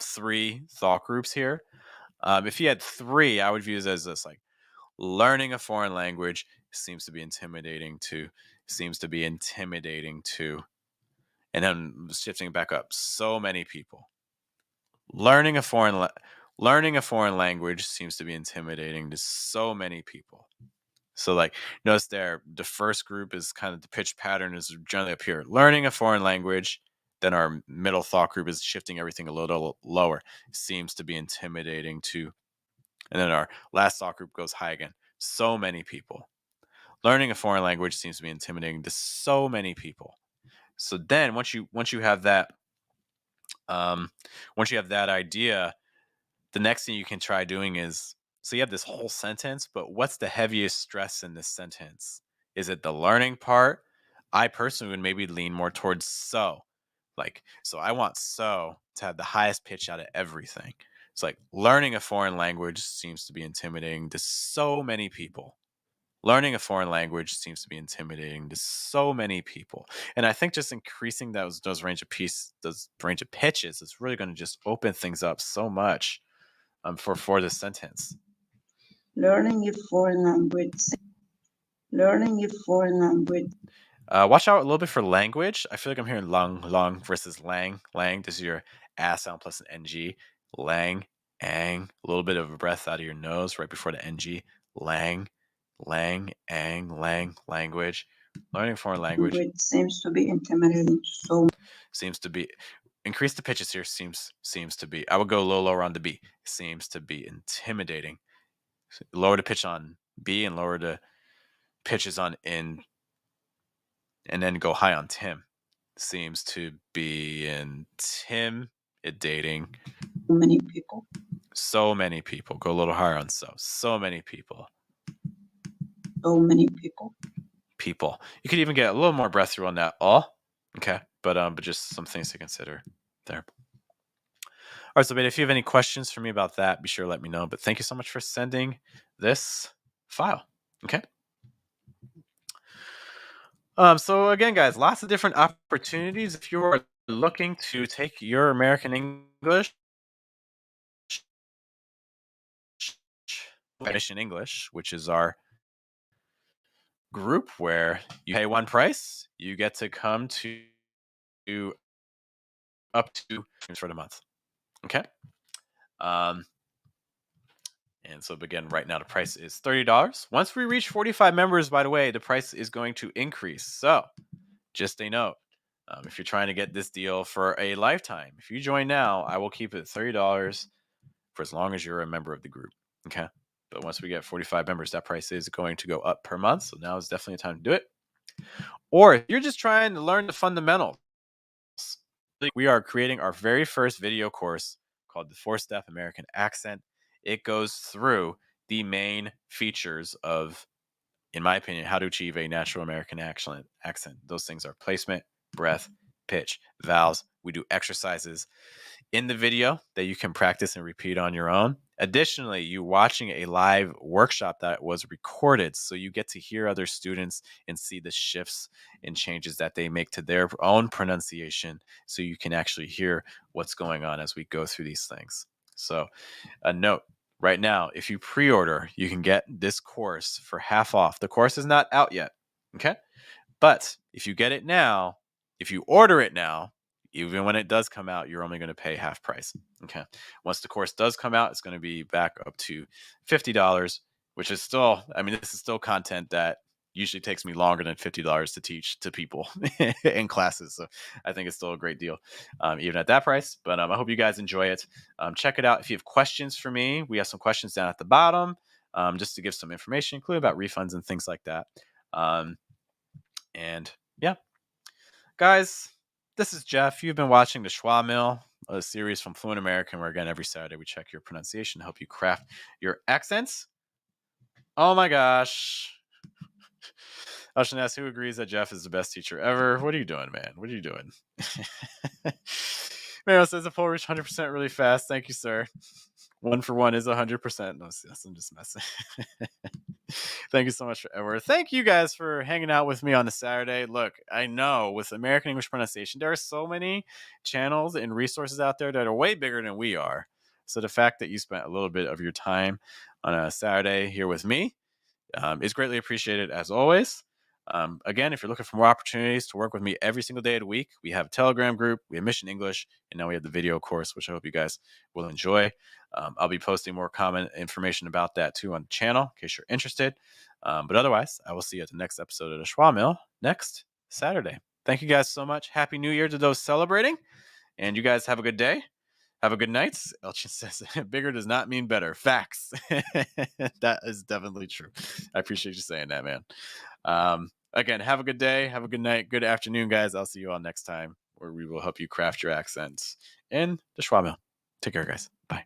3 thought groups here. If you had 3, I would view it as this, like learning a foreign language seems to be intimidating to, and then shifting back up, so many people. Learning a foreign language seems to be intimidating to so many people. So, like, notice there, the first group is kind of the pitch pattern is generally up here. Learning a foreign language, then our middle thought group is shifting everything a little lower. Seems to be intimidating to, and then our last thought group goes high again. So many people. Learning a foreign language seems to be intimidating to so many people. So then once you have that, idea, the next thing you can try doing is, so you have this whole sentence, but what's the heaviest stress in this sentence? Is it the learning part? I personally would maybe lean more towards so. Like, so I want so to have the highest pitch out of everything. It's like learning a foreign language seems to be intimidating to so many people. Learning a foreign language seems to be intimidating to so many people. And I think just increasing those range of pitches is really going to just open things up so much for this sentence. Learning a foreign language. Learning a foreign language. Watch out a little bit for language. I feel like I'm hearing long versus lang. Lang, this is your ass sound plus an ng. Lang, ang. A little bit of a breath out of your nose right before the ng. Lang, ang, lang, language. Learning foreign language. Seems to be intimidating. So seems to be. Increase the pitches here. Seems to be. I would go lower on the B. Seems to be intimidating. Lower the pitch on B and lower the pitches on in, and then go high on Tim. Seems to be intimidating. Many people. So many people. Go a little higher on so. So many people. So many people. People. You could even get a little more breath through on that. Oh, okay. But just some things to consider there. All right, so if you have any questions for me about that, be sure to let me know. But thank you so much for sending this file. Okay. So again, guys, lots of different opportunities. If you are looking to take your American English, Mission English, which is our group where you pay one price, you get to come to up to for the month. Okay. And so again, right now the price is $30. Once we reach 45 members, by the way, the price is going to increase. So just a note, if you're trying to get this deal for a lifetime, if you join now, I will keep it $30 for as long as you're a member of the group. Okay. But once we get 45 members, that price is going to go up per month. So now is definitely a time to do it. Or if you're just trying to learn the fundamentals, we are creating our very first video course called the 4-Step American Accent. It goes through the main features of, in my opinion, how to achieve a natural American accent. Those things are placement, breath, pitch, vowels. We do exercises in the video that you can practice and repeat on your own. Additionally, you watching a live workshop that was recorded, so you get to hear other students and see the shifts and changes that they make to their own pronunciation, so you can actually hear what's going on as we go through these things. So a note right now, if you pre-order, you can get this course for half off. The course is not out yet, okay? But if you get it now, if you order it now, even when it does come out, you're only going to pay half price. Okay. Once the course does come out, it's going to be back up to $50, which is still, I mean, this is still content that usually takes me longer than $50 to teach to people in classes. So I think it's still a great deal, even at that price. But I hope you guys enjoy it. Check it out. If you have questions for me, we have some questions down at the bottom, just to give some information, including about refunds and things like that. And yeah, guys, this is Jeff. You've been watching the Schwa Mill, a series from Fluent American, where again, every Saturday we check your pronunciation to help you craft your accents. Oh my gosh. I should ask, who agrees that Jeff is the best teacher ever? What are you doing, man? What are you doing? Maro says the poll reached 100% really fast. Thank you, sir. 1 for 1 is 100%. No, yes, I'm just messing. Thank you so much, Edward. Thank you guys for hanging out with me on a Saturday. Look, I know with American English pronunciation, there are so many channels and resources out there that are way bigger than we are. So the fact that you spent a little bit of your time on a Saturday here with me is greatly appreciated, as always. Again, if you're looking for more opportunities to work with me every single day of the week, we have a Telegram group, we have Mission English, and now we have the video course, which I hope you guys will enjoy. I'll be posting more common information about that too on the channel in case you're interested. But otherwise, I will see you at the next episode of the Schwa Mill next Saturday. Thank you guys so much. Happy New Year to those celebrating. And you guys have a good day. Have a good night. Elchin says bigger does not mean better. Facts. That is definitely true. I appreciate you saying that, man. Again, have a good day. Have a good night. Good afternoon, guys. I'll see you all next time, where we will help you craft your accents in the Schwa Mill. Take care, guys. Bye.